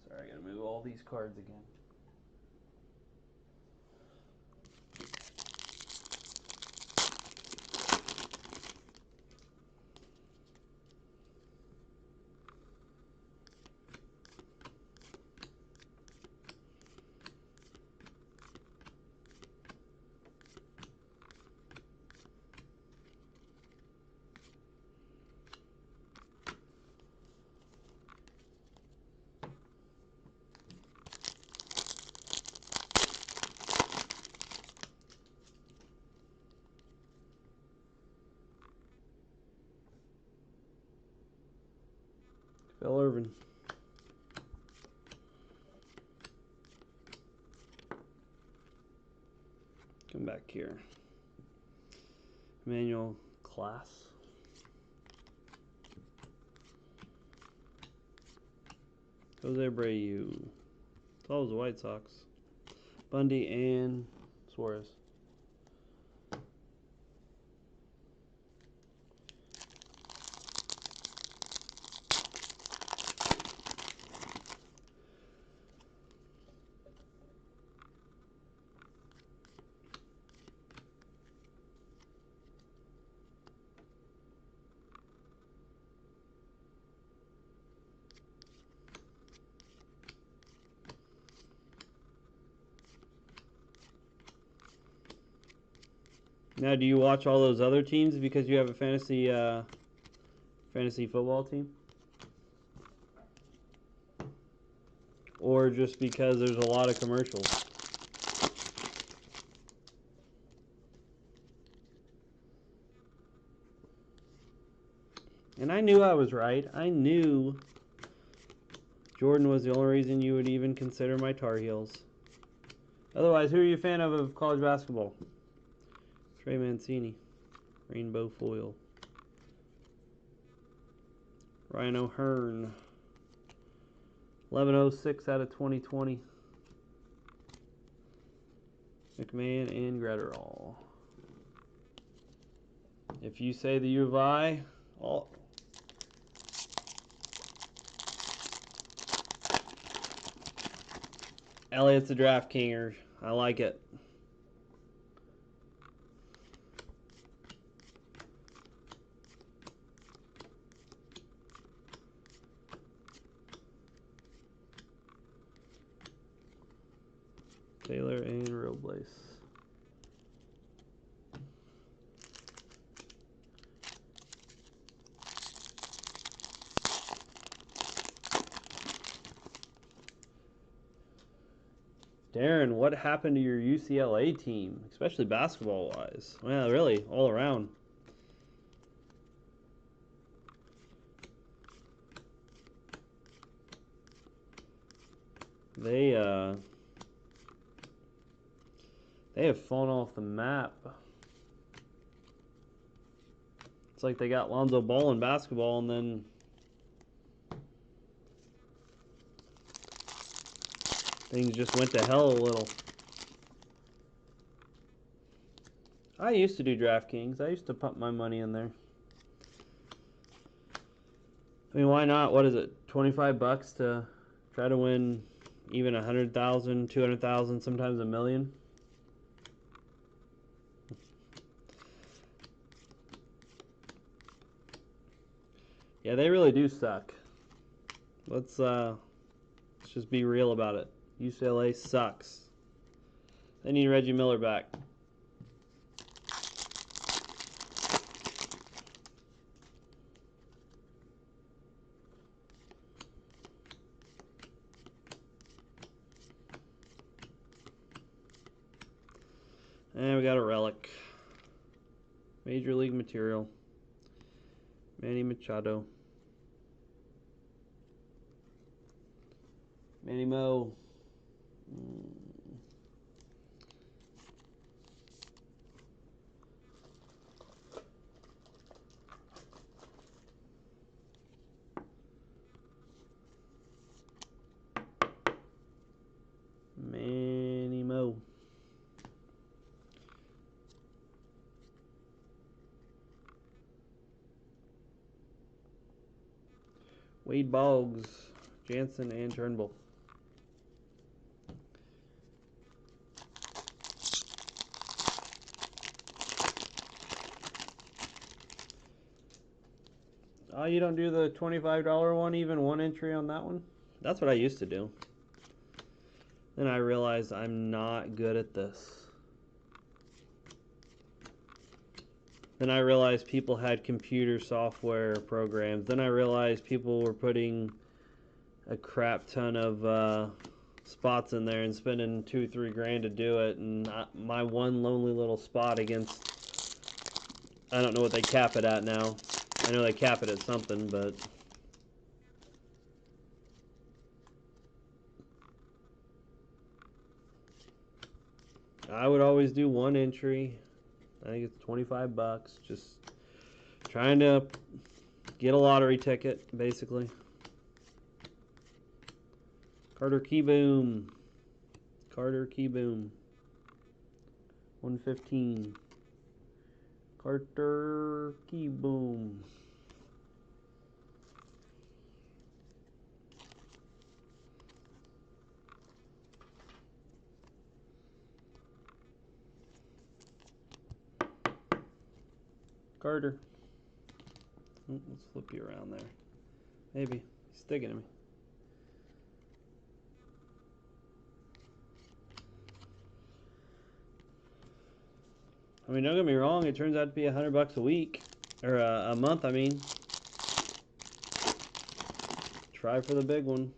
Sorry, I gotta move all these cards again. Phil Irvin. Come back here. Emmanuel Class. Jose Abreu. It's always the White Sox. Bundy and Suarez. Now, do you watch all those other teams because you have a fantasy football team? Or just because there's a lot of commercials? And I knew I was right. I knew Jordan was the only reason you would even consider my Tar Heels. Otherwise, who are you a fan of college basketball? Trey Mancini. Rainbow foil. Ryan O'Hearn. 1106 out of 2020. McMahon and Gretterall. If you say the U of I, all. Elliott's a DraftKinger. I like it. Taylor and Robles. Darren, what happened to your UCLA team, especially basketball-wise? Well, really, all around. They have fallen off the map. It's like they got Lonzo Ball in basketball and then things just went to hell a little. I used to do DraftKings. I used to pump my money in there. I mean, why not? What is it? 25 bucks to try to win even 100,000, 200,000, sometimes $1 million. Yeah, they really do suck. Let's just be real about it. UCLA sucks. They need Reggie Miller back. And we got a relic. Major League material. Manny Machado. Manny Mo. Manny Mo. Wade Boggs, Jansen, and Turnbull. Oh, you don't do the $25 one, even one entry on that one? That's what I used to do. Then I realized I'm not good at this. Then I realized people had computer software programs. Then I realized people were putting a crap ton of spots in there and spending $2-3 grand to do it. And my one lonely little spot against, I don't know what they cap it at now. I know they cap it at something, but I would always do one entry. I think it's 25 bucks. Just trying to get a lottery ticket, basically. Carter Keyboom. Carter Keyboom. 115. Carter Keyboom. Carter. Let's flip you around there. Maybe. He's sticking to me. I mean, don't get me wrong, it turns out to be $100 a week, or a month, I mean. Try for the big one.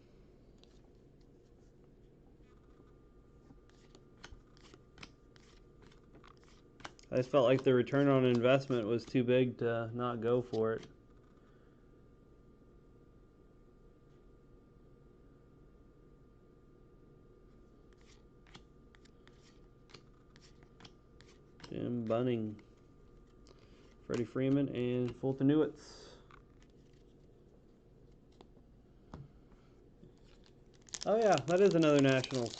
I just felt like the return on investment was too big to not go for it. Jim Bunning, Freddie Freeman, and Fulton Newitz. Oh yeah, that is another Nationals.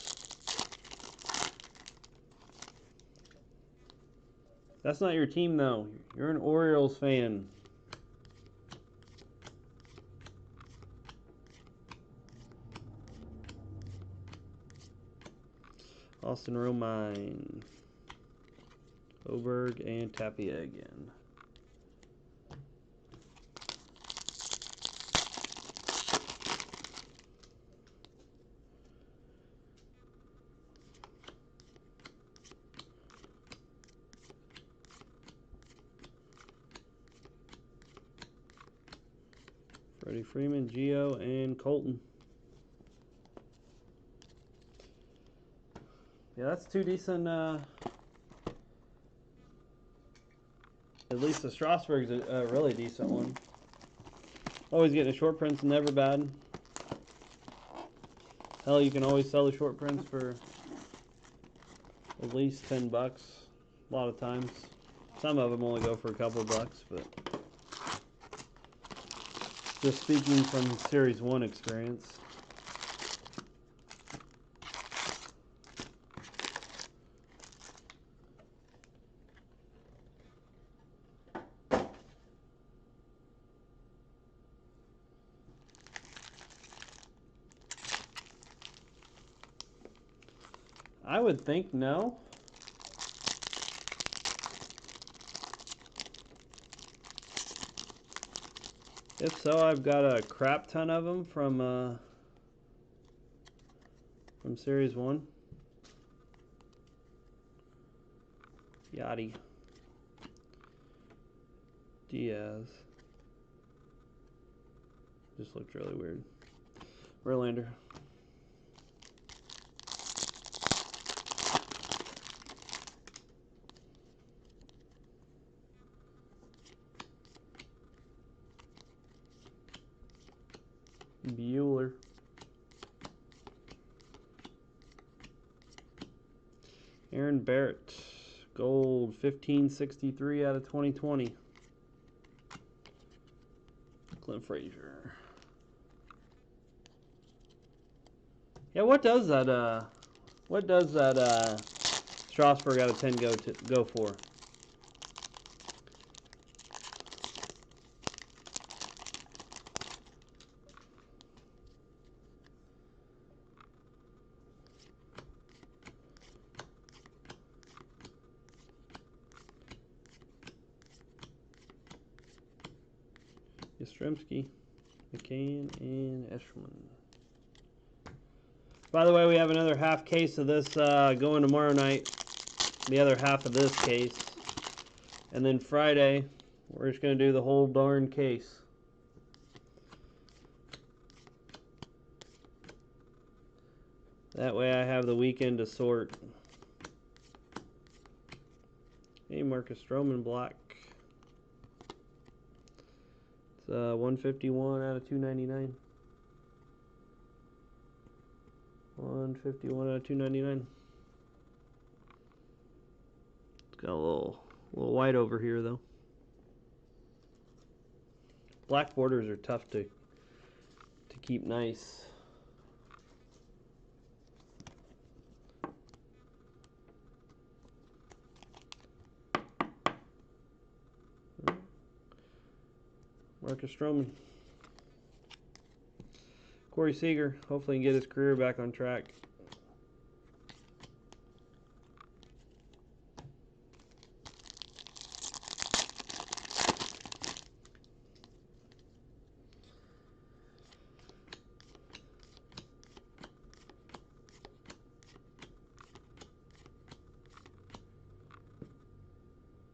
That's not your team though. You're an Orioles fan. Austin Romine, Oberg, and Tapia again. Freddie Freeman, Gio, and Colton. Yeah, that's two decent, at least the Strasburg's a really decent one. Always getting a short print's never bad. Hell, you can always sell the short prints for at least $10 a lot of times. Some of them only go for a couple bucks, but just speaking from Series 1 experience. I would think no. If so, I've got a crap ton of them from Series 1. Yachty. Diaz. Just looked really weird. Verlander. Bueller. Aaron Barrett. Gold 1563 out of 2020. Clint Frazier. Yeah, what does that Strasburg out of 10 go for? Yastrzemski, McCann, and Eschman. By the way, we have another half case of this going tomorrow night. The other half of this case. And then Friday, we're just going to do the whole darn case. That way I have the weekend to sort. Hey, Marcus Stroman black. It's 151 out of 299. 151 out of 299. It's got a little white over here though. Black borders are tough to keep nice. Marcus Stroman. Corey Seager, hopefully he can get his career back on track.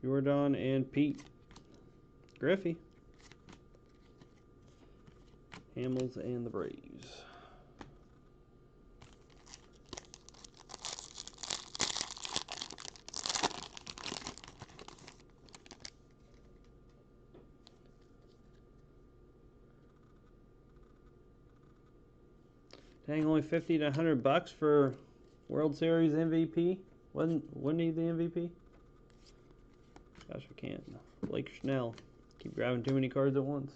Jordan and Pete. Griffey. Hamels and the Braves. Dang, only 50 to 100 bucks for World Series MVP. Wasn't he the MVP? Gosh, I can't. Blake Snell. Keep grabbing too many cards at once.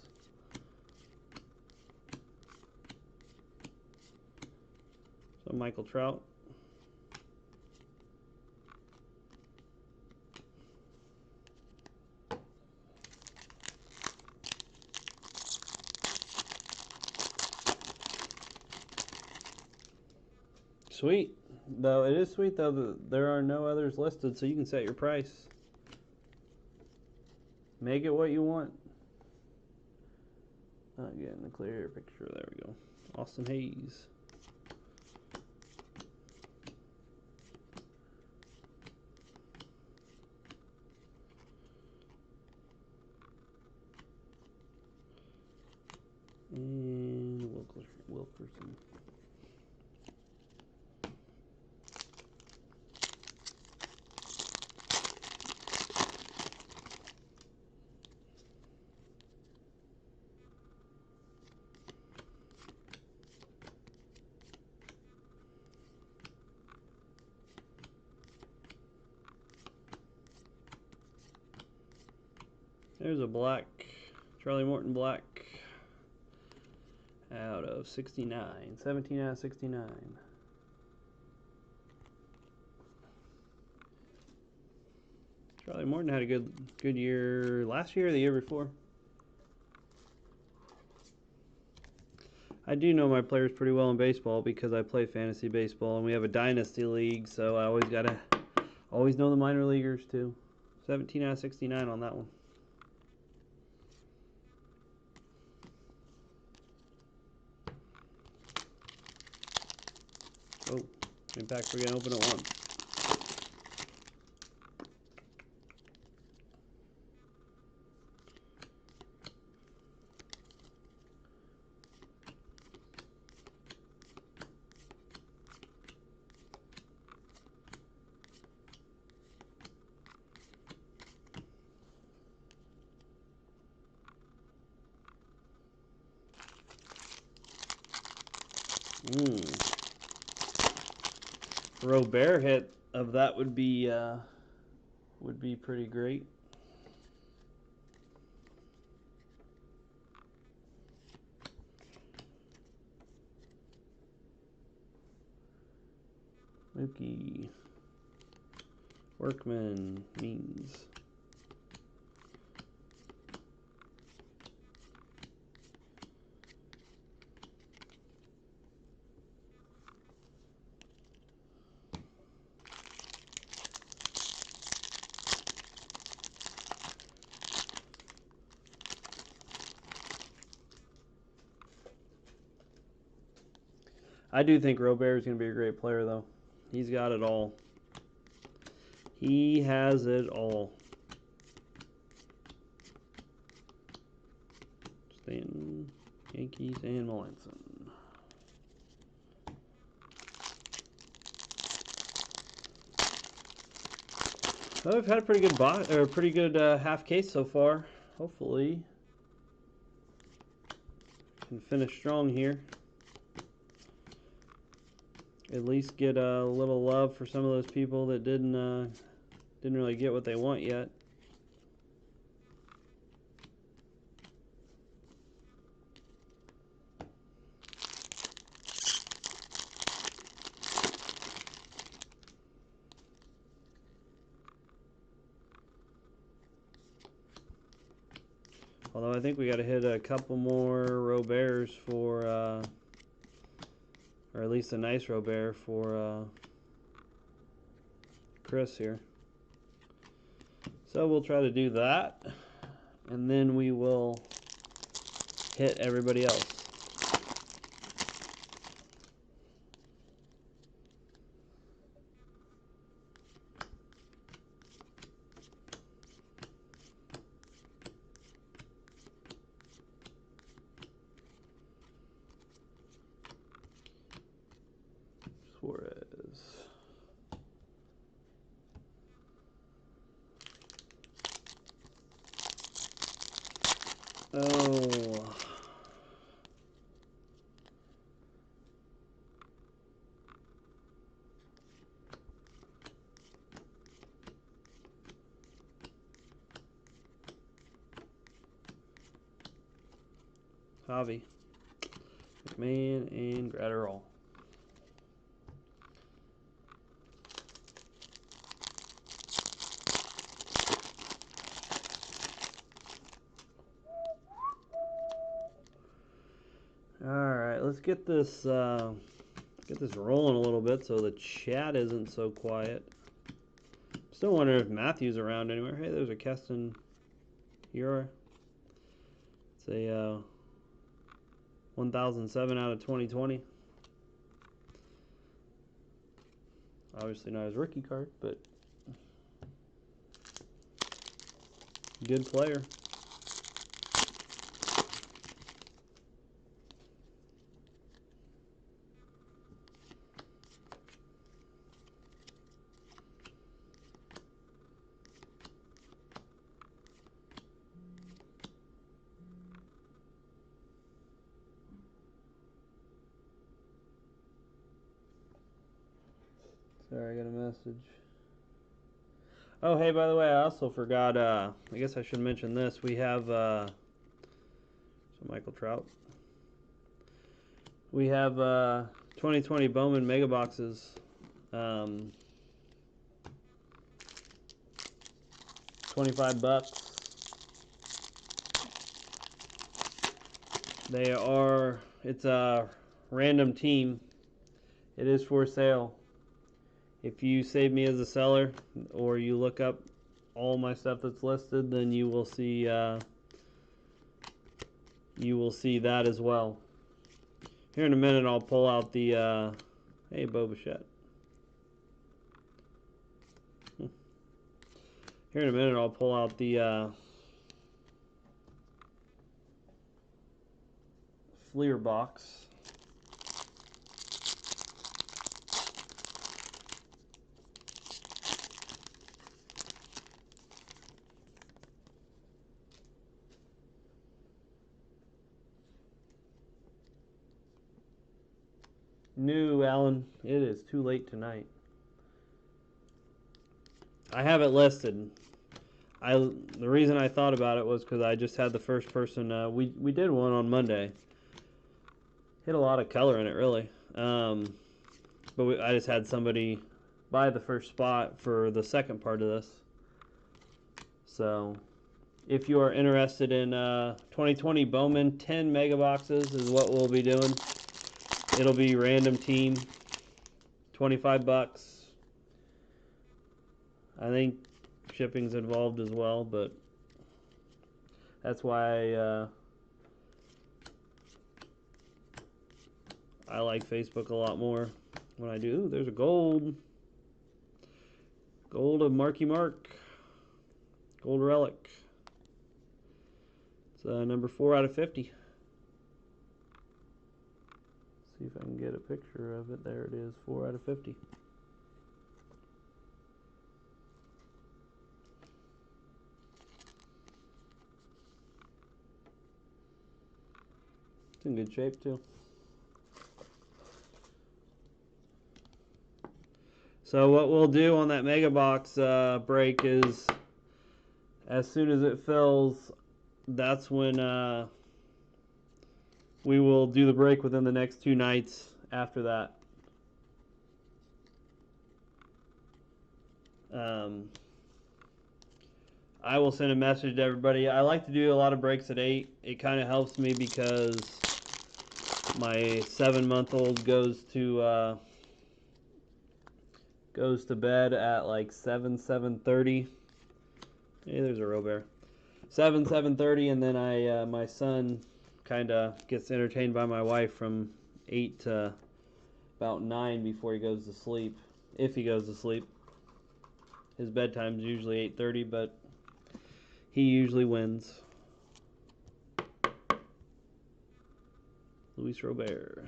So Michael Trout. Sweet. Though it is sweet though that there are no others listed, so you can set your price. Make it what you want. Not getting a clear picture. There we go. Austin Hayes. And Wilkerson. There's a black, Charlie Morton black, out of 69, 17 out of 69. Charlie Morton had a good year last year or the year before. I do know my players pretty well in baseball because I play fantasy baseball and we have a dynasty league, so I always know the minor leaguers too. 17 out of 69 on that one. Oh, in fact, we're gonna open it once. Robert hit of that would be pretty great. Mookie. Workman. Means. I do think Robert is going to be a great player, though. He's got it all. He has it all. Stanton, Yankees, and Melanson. Well, we've had a pretty good half case so far. Hopefully, can finish strong here. At least get a little love for some of those people that didn't really get what they want yet. Although I think we got to hit a couple more Roberts for, or at least a nice Robert for Chris here. So we'll try to do that, and then we will hit everybody else. Oh. Javi, McMahon, and Gratterall. Alright, let's get this rolling a little bit so the chat isn't so quiet. Still wondering if Matthew's around anywhere. Hey, there's a Keston Hero. It's a 1007 out of 2020. Obviously not his rookie card, but good player. Sorry, I got a message. Oh, hey, by the way, I also forgot, I guess I should mention this. We have, so Michael Trout. We have 2020 Bowman Mega Boxes. 25 bucks. It's a random team. It is for sale. If you save me as a seller or you look up all my stuff that's listed, then you will see that as well. Here in a minute I'll pull out the hey, Bo Bichette. Here in a minute I'll pull out the Fleer box. No, Alan, it is too late tonight. I have it listed. The reason I thought about it was because I just had the first person. We did one on Monday. Hit a lot of color in it, really. But I just had somebody buy the first spot for the second part of this. So, if you are interested in 2020 Bowman 10 mega boxes is what we'll be doing. It'll be random team, 25 bucks. I think shipping's involved as well, but that's why I like Facebook a lot more when I do. Ooh, there's a gold of Marky Mark, gold relic. It's number 4 out of 50. See if I can get a picture of it. There it is, 4 out of 50. It's in good shape too. So what we'll do on that mega box break is, as soon as it fills, that's when we will do the break within the next 2 nights after that. I will send a message to everybody. I like to do a lot of breaks at 8. It kind of helps me because my 7-month-old goes to bed at like 7:30. Hey, there's a Robert. 7:30, and then my son kind of gets entertained by my wife from 8 to about 9 before he goes to sleep. If he goes to sleep. His bedtime's usually 8:30, but he usually wins. Luis Robert.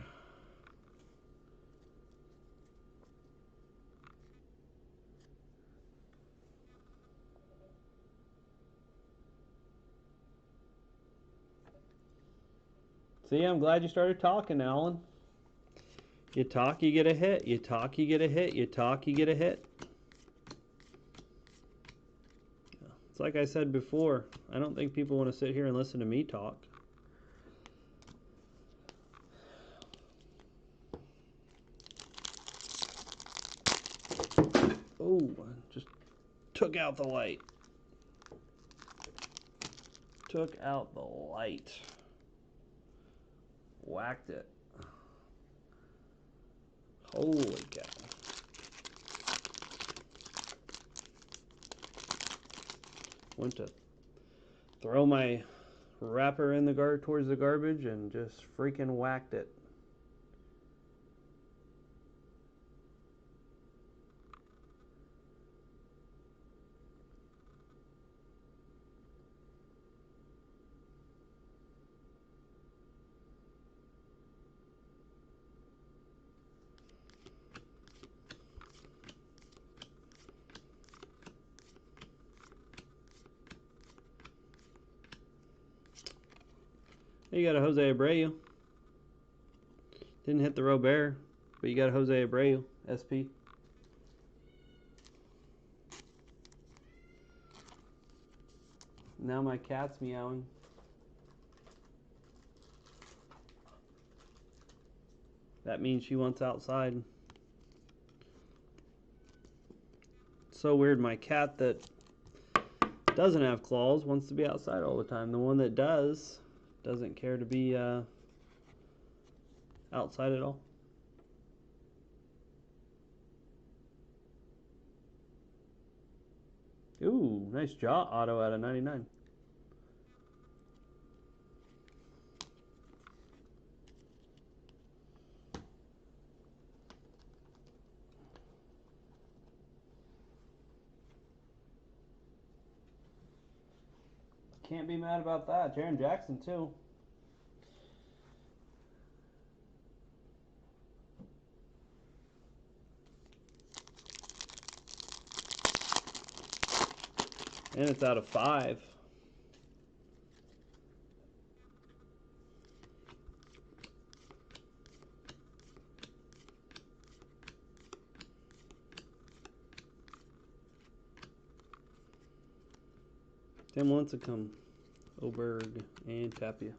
See, I'm glad you started talking, Alan. You talk, you get a hit. You talk, you get a hit. You talk, you get a hit. It's like I said before, I don't think people want to sit here and listen to me talk. Oh, just took out the light. Took out the light. Whacked it. Holy cow. Went to throw my wrapper in the towards the garbage and just freaking whacked it. You got a Jose Abreu. Didn't hit the Robert, but you got a Jose Abreu, SP. Now my cat's meowing. That means she wants outside. So weird, my cat that doesn't have claws wants to be outside all the time. The one that doesn't care to be outside at all. Ooh, nice jaw auto out of 99. Can't be mad about that. Jaron Jackson too. And it's out of 5. Tim Lincecum, Oberg, and Tapia.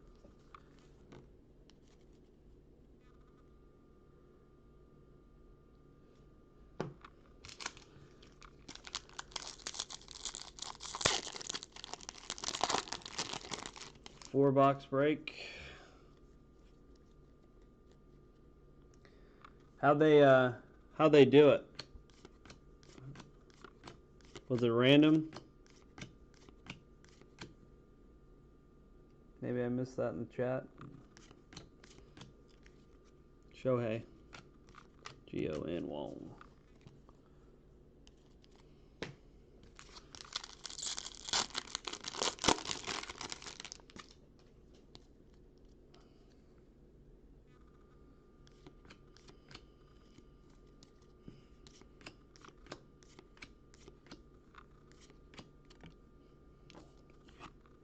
Four-box break. How'd they do it? Was it random? Maybe I missed that in the chat. Shohei. Gio and Wong.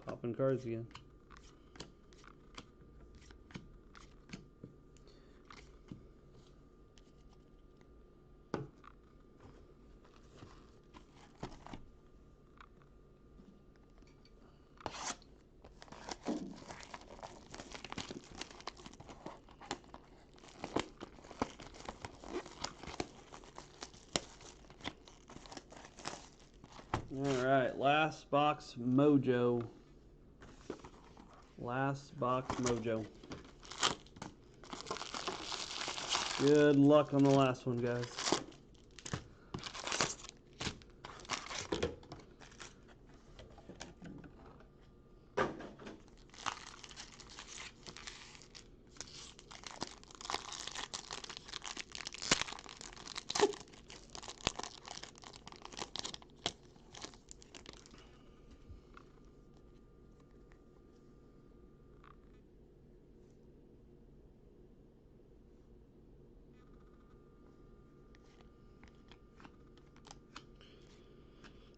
Popping cards again. Alright, last box mojo. Last box mojo. Good luck on the last one, guys.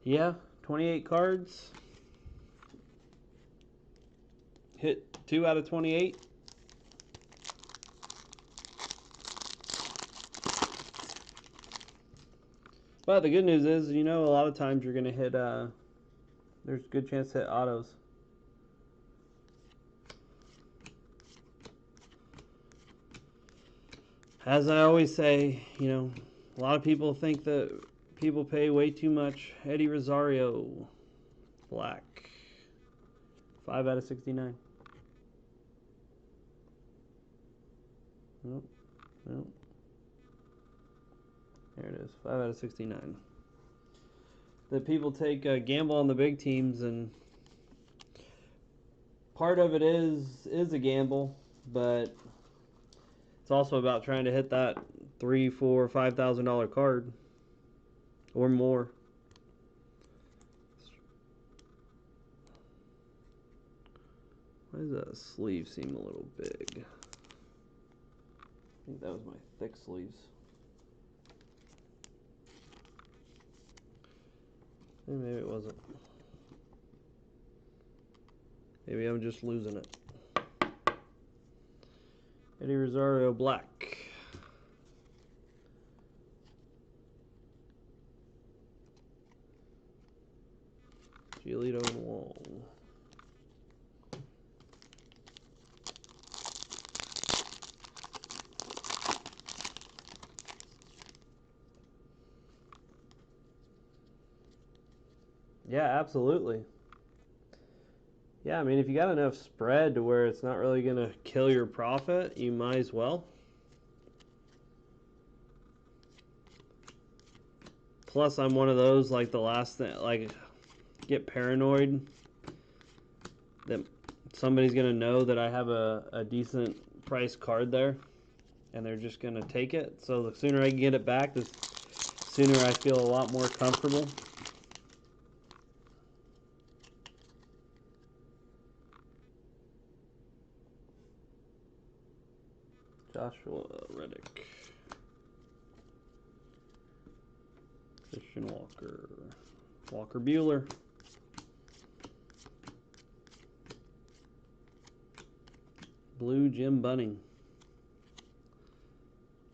Yeah, 28 cards. Hit 2 out of 28. But the good news is, you know, a lot of times you're going to hit, there's a good chance to hit autos. As I always say, you know, a lot of people think that people pay way too much. Eddie Rosario, black. 5 out of 69. Nope. Nope. There it is. 5 out of 69. That people take a gamble on the big teams, and part of it is a gamble, but it's also about trying to hit that $3, $4, $5,000 card or more. Why does that sleeve seem a little big? I think that was my thick sleeves. Maybe it wasn't. Maybe I'm just losing it. Eddie Rosario, black. Giolito and Wall. Yeah, absolutely. Yeah, I mean, if you got enough spread to where it's not really going to kill your profit, you might as well. Plus, I'm one of those, like, the last thing, like, get paranoid that somebody's going to know that I have a decent price card there, and they're just going to take it. So the sooner I can get it back, the sooner I feel a lot more comfortable. Joshua Reddick. Christian Walker. Walker Buehler. Blue Jim Bunning.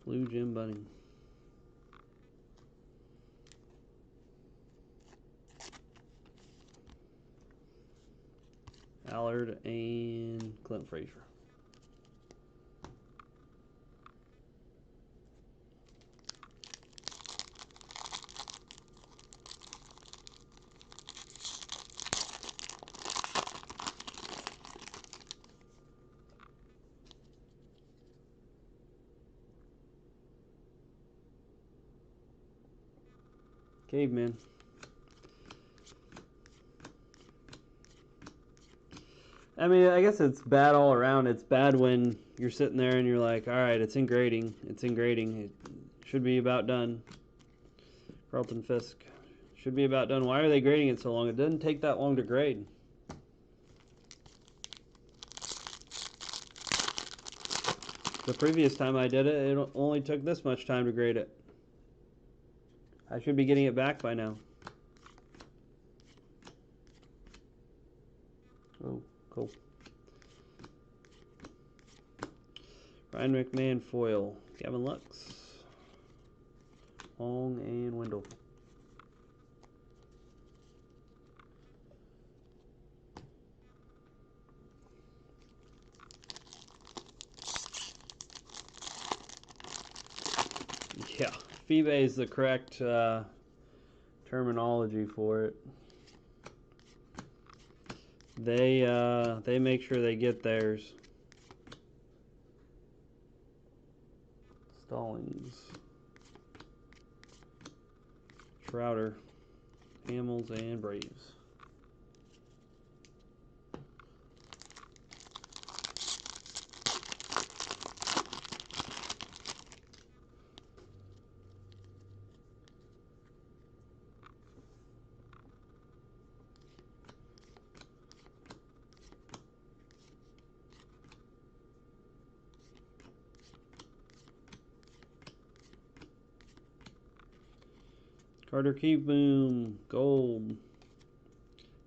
Blue Jim Bunning. Allard and Clint Frazier. Caveman. I mean, I guess it's bad all around. It's bad when you're sitting there and you're like, all right, it's in grading. It's in grading. It should be about done. Carlton Fisk. Should be about done. Why are they grading it so long? It doesn't take that long to grade. The previous time I did it, it only took this much time to grade it. I should be getting it back by now. Oh, cool. Ryan McMahon foil. Gavin Lux. Long and Wendell. Yeah, FIBE is the correct terminology for it. They make sure they get theirs. Stallings. Schroeder. Hamels and Braves. Carter Kieboom, gold.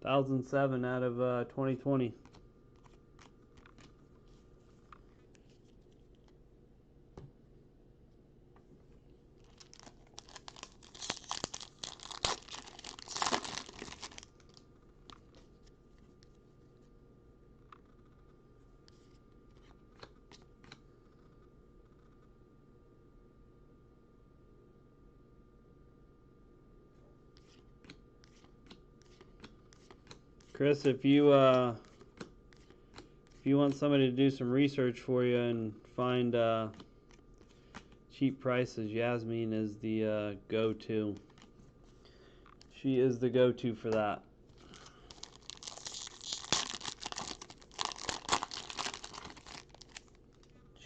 1007 out of 2020. Chris, if you want somebody to do some research for you and find cheap prices, Yasmin is the go-to. She is the go-to for that.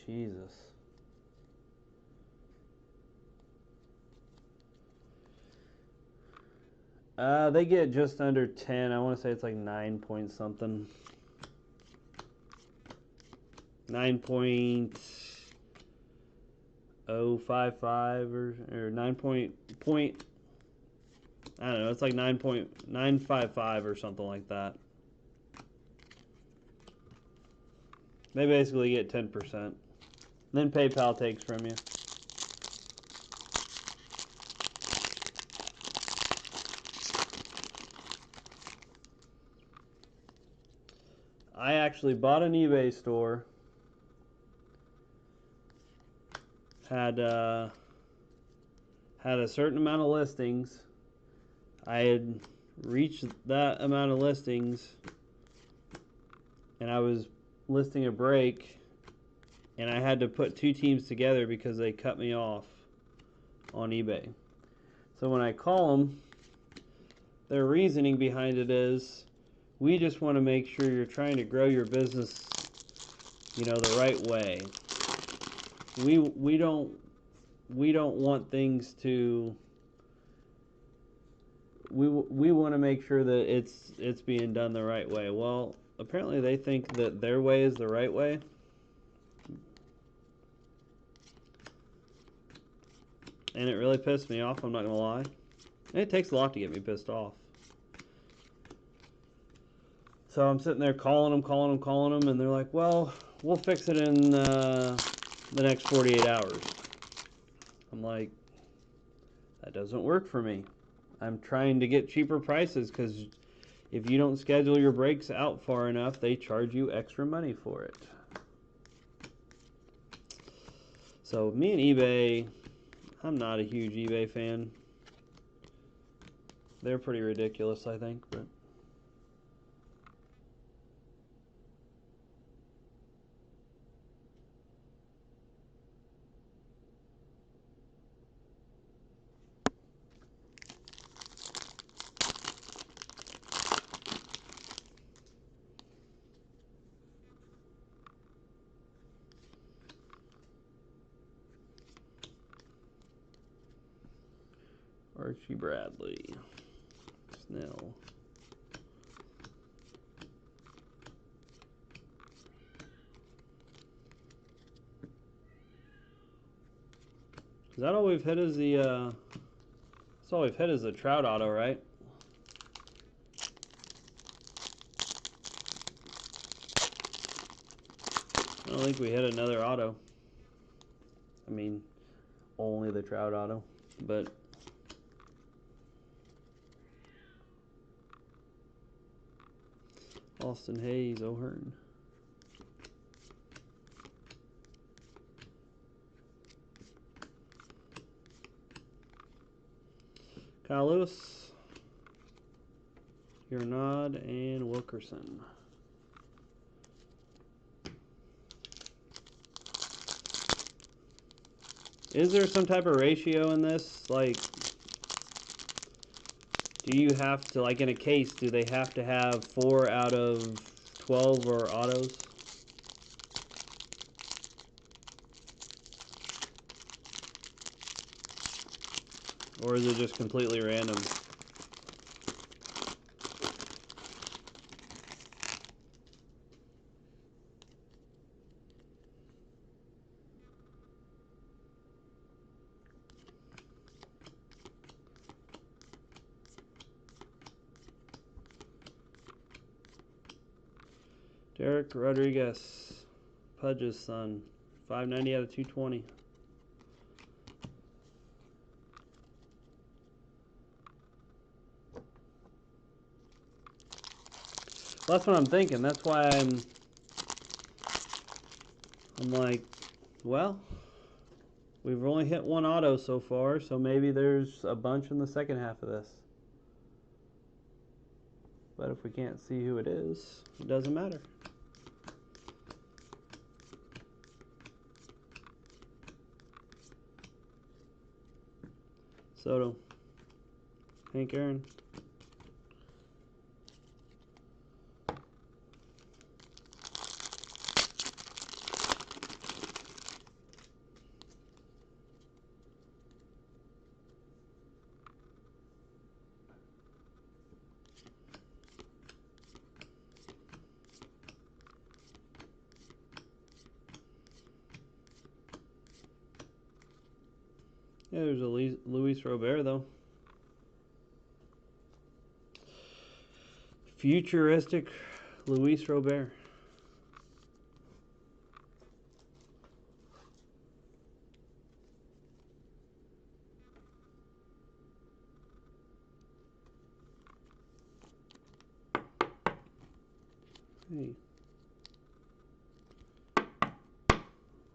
Jesus. They get just under 10. I want to say it's like 9 point something. 9.055 or 9 point, I don't know, it's like 9.955 or something like that. They basically get 10%. Then PayPal takes from you. I actually bought an eBay store. Had a certain amount of listings. I had reached that amount of listings, and I was listing a break, and I had to put two teams together because they cut me off on eBay. So when I call them, their reasoning behind it is, we just want to make sure you're trying to grow your business, you know, the right way. We don't want things to. We want to make sure that it's being done the right way. Well, apparently they think that their way is the right way. And it really pissed me off, I'm not gonna lie. And it takes a lot to get me pissed off. So I'm sitting there calling them, and they're like, well, we'll fix it in the next 48 hours. I'm like, that doesn't work for me. I'm trying to get cheaper prices, because if you don't schedule your breaks out far enough, they charge you extra money for it. So me and eBay, I'm not a huge eBay fan. They're pretty ridiculous, I think, but Archie Bradley, Snell. Is that all we've hit is the, that's all we've hit is the Trout auto, right? I don't think we hit another auto. I mean, only the Trout auto, but Austin Hayes, O'Hearn. Kyle Lewis, Yernod, and Wilkerson. Is there some type of ratio in this? Like, do you have to, like in a case, do they have to have 4 out of 12 or autos? Or is it just completely random? Derek Rodriguez, Pudge's son, 590 out of 220. Well, that's what I'm thinking. That's why I'm like, well, we've only hit one auto so far, so maybe there's a bunch in the second half of this. But if we can't see who it is, it doesn't matter. Soto. Hank Aaron. Yeah, there's a Luis Robert, though. Futuristic Luis Robert. Hey.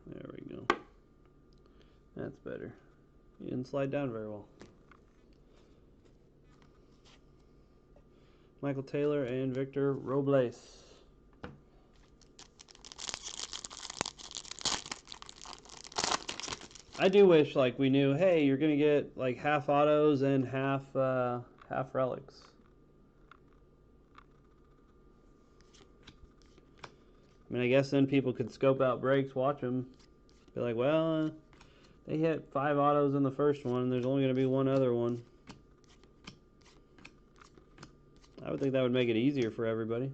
There we go. That's better. You didn't slide down very well. Michael Taylor and Victor Robles. I do wish, like, we knew, hey, you're gonna get like half autos and half relics. I mean, I guess then people could scope out breaks, watch them, be like, well, they hit 5 autos in the first one, and there's only gonna be one other one. I would think that would make it easier for everybody.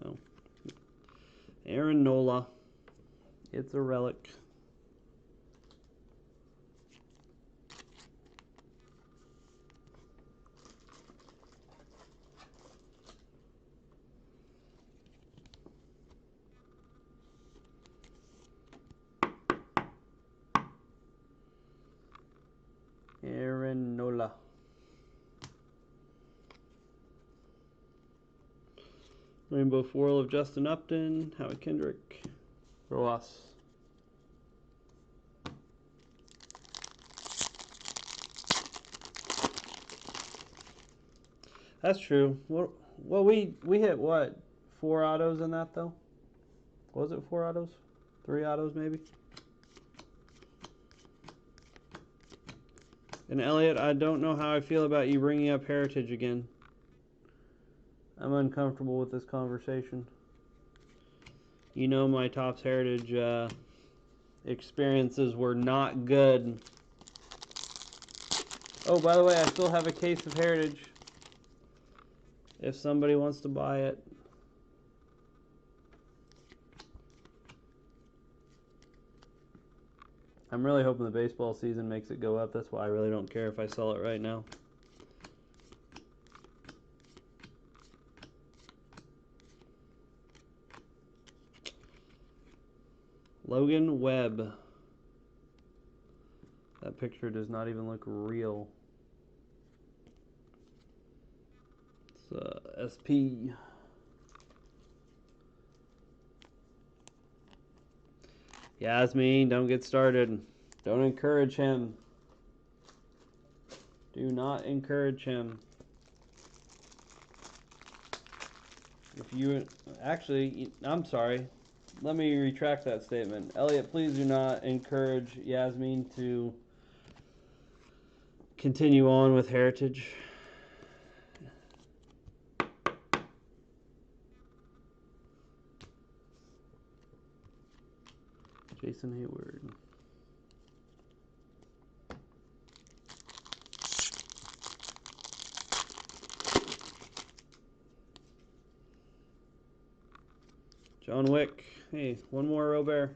Oh. Aaron Nola. It's a relic. Aaron Nola. Rainbow Foil of Justin Upton, Howie Kendrick, Rojas. That's true. Well, we hit what? 4 autos in that though? Was it 4 autos? 3 autos maybe? And Elliot, I don't know how I feel about you bringing up Heritage again. I'm uncomfortable with this conversation. You know my Topps Heritage experiences were not good. Oh, by the way, I still have a case of Heritage. If somebody wants to buy it. I'm really hoping the baseball season makes it go up. That's why I really don't care if I sell it right now. Logan Webb. That picture does not even look real. It's SP. Yasmin, don't get started. Don't encourage him. Do not encourage him. If you actually, I'm sorry. Let me retract that statement. Elliot, please do not encourage Yasmin to continue on with Heritage. Jason Hayward. John Wick. Hey, one more Robert.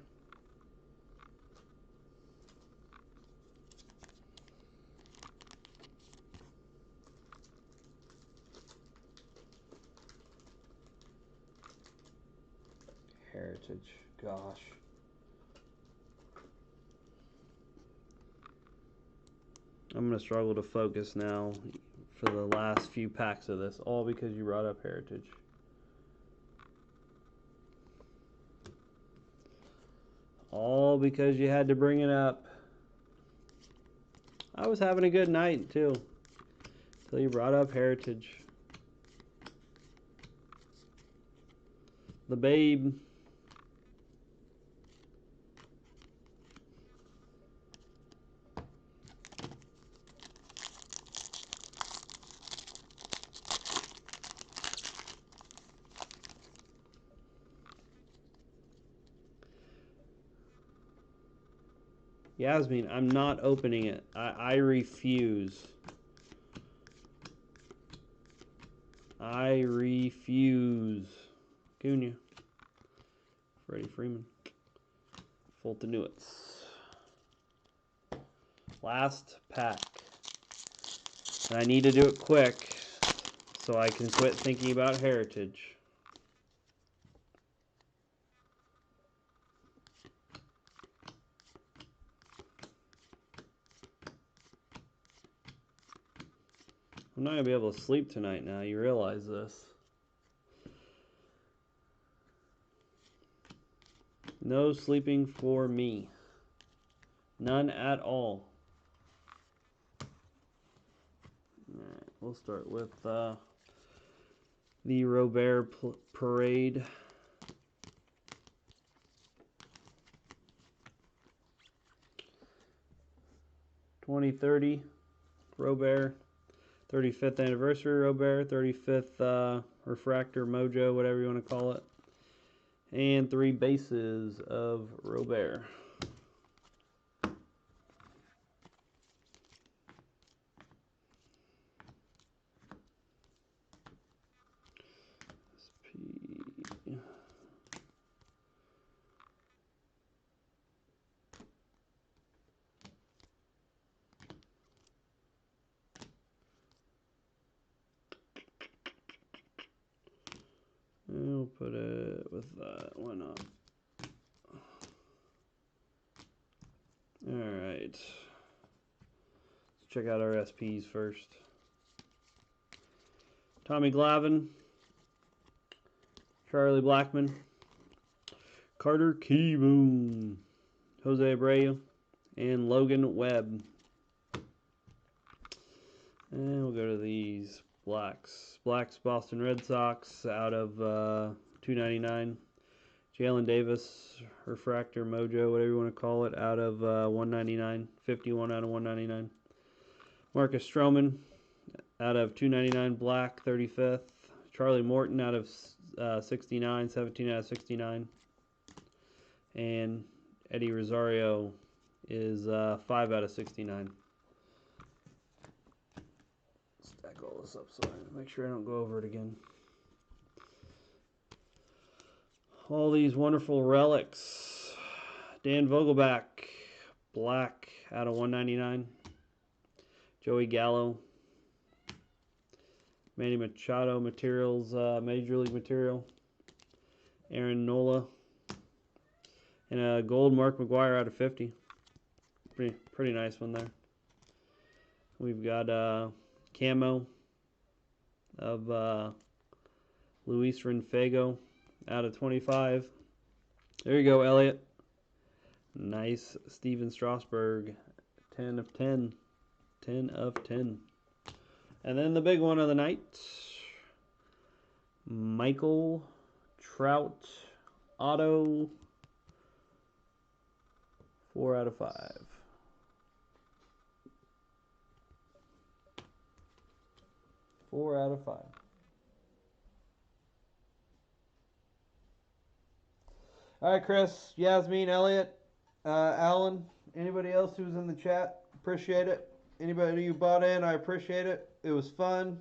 Heritage. Gosh. I'm going to struggle to focus now for the last few packs of this, all because you brought up Heritage. All because you had to bring it up. I was having a good night too, until you brought up Heritage. The babe. Yasmin, I'm not opening it. I refuse. I refuse. Cunha. Freddie Freeman. Fulton Newitz. Last pack. And I need to do it quick so I can quit thinking about Heritage. I'm not going to be able to sleep tonight now. You realize this. No sleeping for me. None at all. Alright, we'll start with the Robert Parade. $20.30 Robert. 35th anniversary Robert, 35th refractor mojo, whatever you want to call it, and 3 bases of Robert. SP. We'll put it with that. Why not? Alright. Let's check out our SPs first. Tommy Glavine. Charlie Blackmon. Carter Kieboom. Jose Abreu. And Logan Webb. And we'll go to these blacks. Blacks Boston Red Sox out of $2.99. Jalen Davis, refractor mojo, whatever you want to call it, out of $1.99. 51 out of $1.99. Marcus Stroman out of $2.99. Black 35th. Charlie Morton out of 69. 17 out of 69. And Eddie Rosario is 5 out of 69. Stack all this up so I make sure I don't go over it again. All these wonderful relics. Dan Vogelback, black out of $1.99. Joey Gallo. Manny Machado materials, Major League material. Aaron Nola. And a gold Mark McGwire out of 50. Pretty nice one there. We've got camo of Luis Renfego out of 25. There you go, Elliot. Nice Steven Strasburg. 10 of 10. 10 of 10. And then the big one of the night. Michael Trout auto. 4 out of 5. Four out of 5. All right, Chris, Yasmin, Elliot, Alan, anybody else who's in the chat, appreciate it. Anybody who bought in, I appreciate it. It was fun.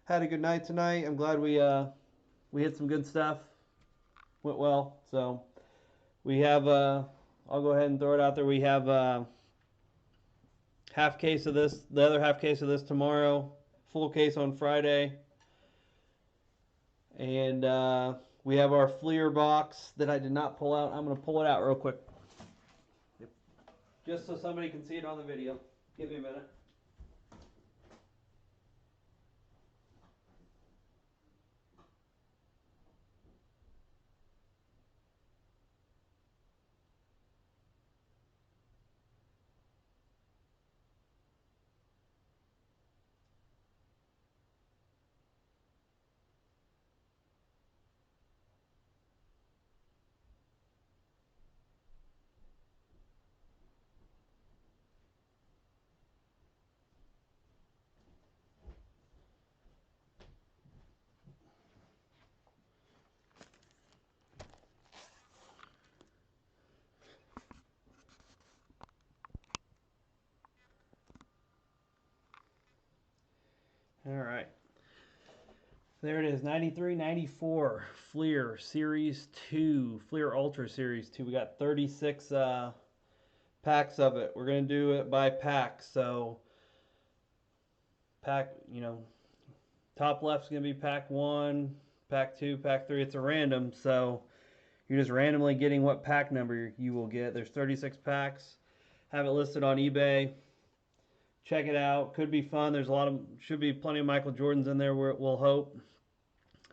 Had a good night tonight. I'm glad we hit some good stuff. Went well. So we have I'll go ahead and throw it out there. We have half case of this, the other half case of this tomorrow, full case on Friday. And we have our Fleer box that I did not pull out. I'm going to pull it out real quick. Just so somebody can see it on the video. Give me a minute. All right. There it is, 93-94 Fleer Series 2, Fleer Ultra Series 2. We got 36 packs of it. We're going to do it by pack. So, pack, top left's going to be pack 1, pack 2, pack 3. It's a random, so you're just randomly getting what pack number you will get. There's 36 packs. Have it listed on eBay. Check it out. Could be fun. There's should be plenty of Michael Jordans in there, we'll hope.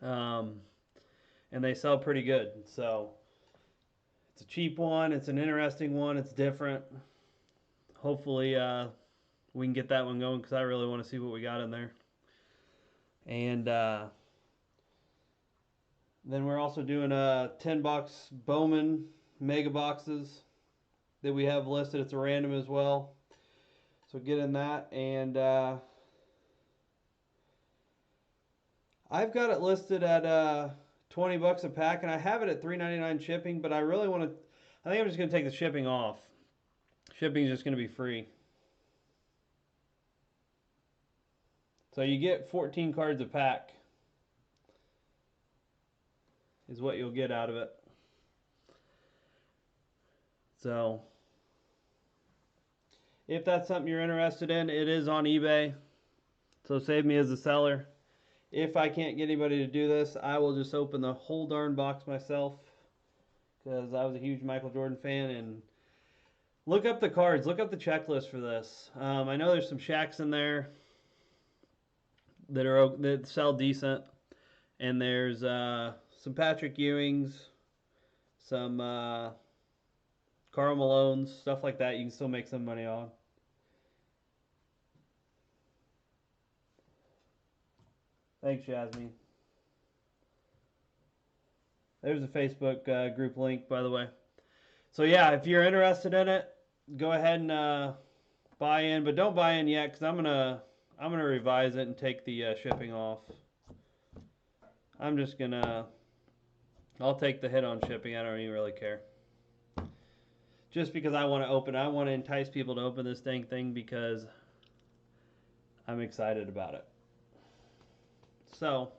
And they sell pretty good. So it's a cheap one. It's an interesting one. It's different. Hopefully we can get that one going because I really want to see what we got in there. And then we're also doing 10-box Bowman mega boxes that we have listed. It's a random as well. So get in that. And I've got it listed at 20 bucks a pack, and I have it at $3.99 shipping, but I really want to, I think I'm just going to take the shipping off. Shipping is just going to be free. So you get 14 cards a pack is what you'll get out of it. So if that's something you're interested in, it is on eBay. So save me as a seller. If I can't get anybody to do this, I will just open the whole darn box myself because I was a huge Michael Jordan fan. And look up the cards. Look up the checklist for this. I know there's some Shaqs in there that sell decent. And there's some Patrick Ewings, some Karl Malones, stuff like that you can still make some money on. Thanks, Yasmin. There's a Facebook group link, by the way. So yeah, if you're interested in it, go ahead and buy in, but don't buy in yet because I'm gonna revise it and take the shipping off. I'll take the hit on shipping. I don't even really care. Just because I want to entice people to open this dang thing because I'm excited about it. So,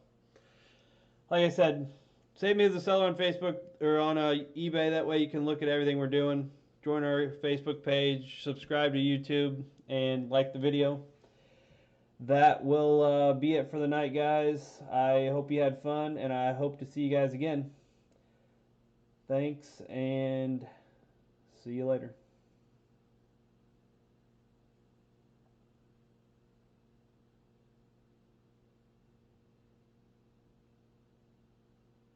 like I said, save me as a seller on Facebook or on eBay. That way you can look at everything we're doing. Join our Facebook page, subscribe to YouTube, and like the video. That will be it for the night, guys. I hope you had fun, and I hope to see you guys again. Thanks, and see you later.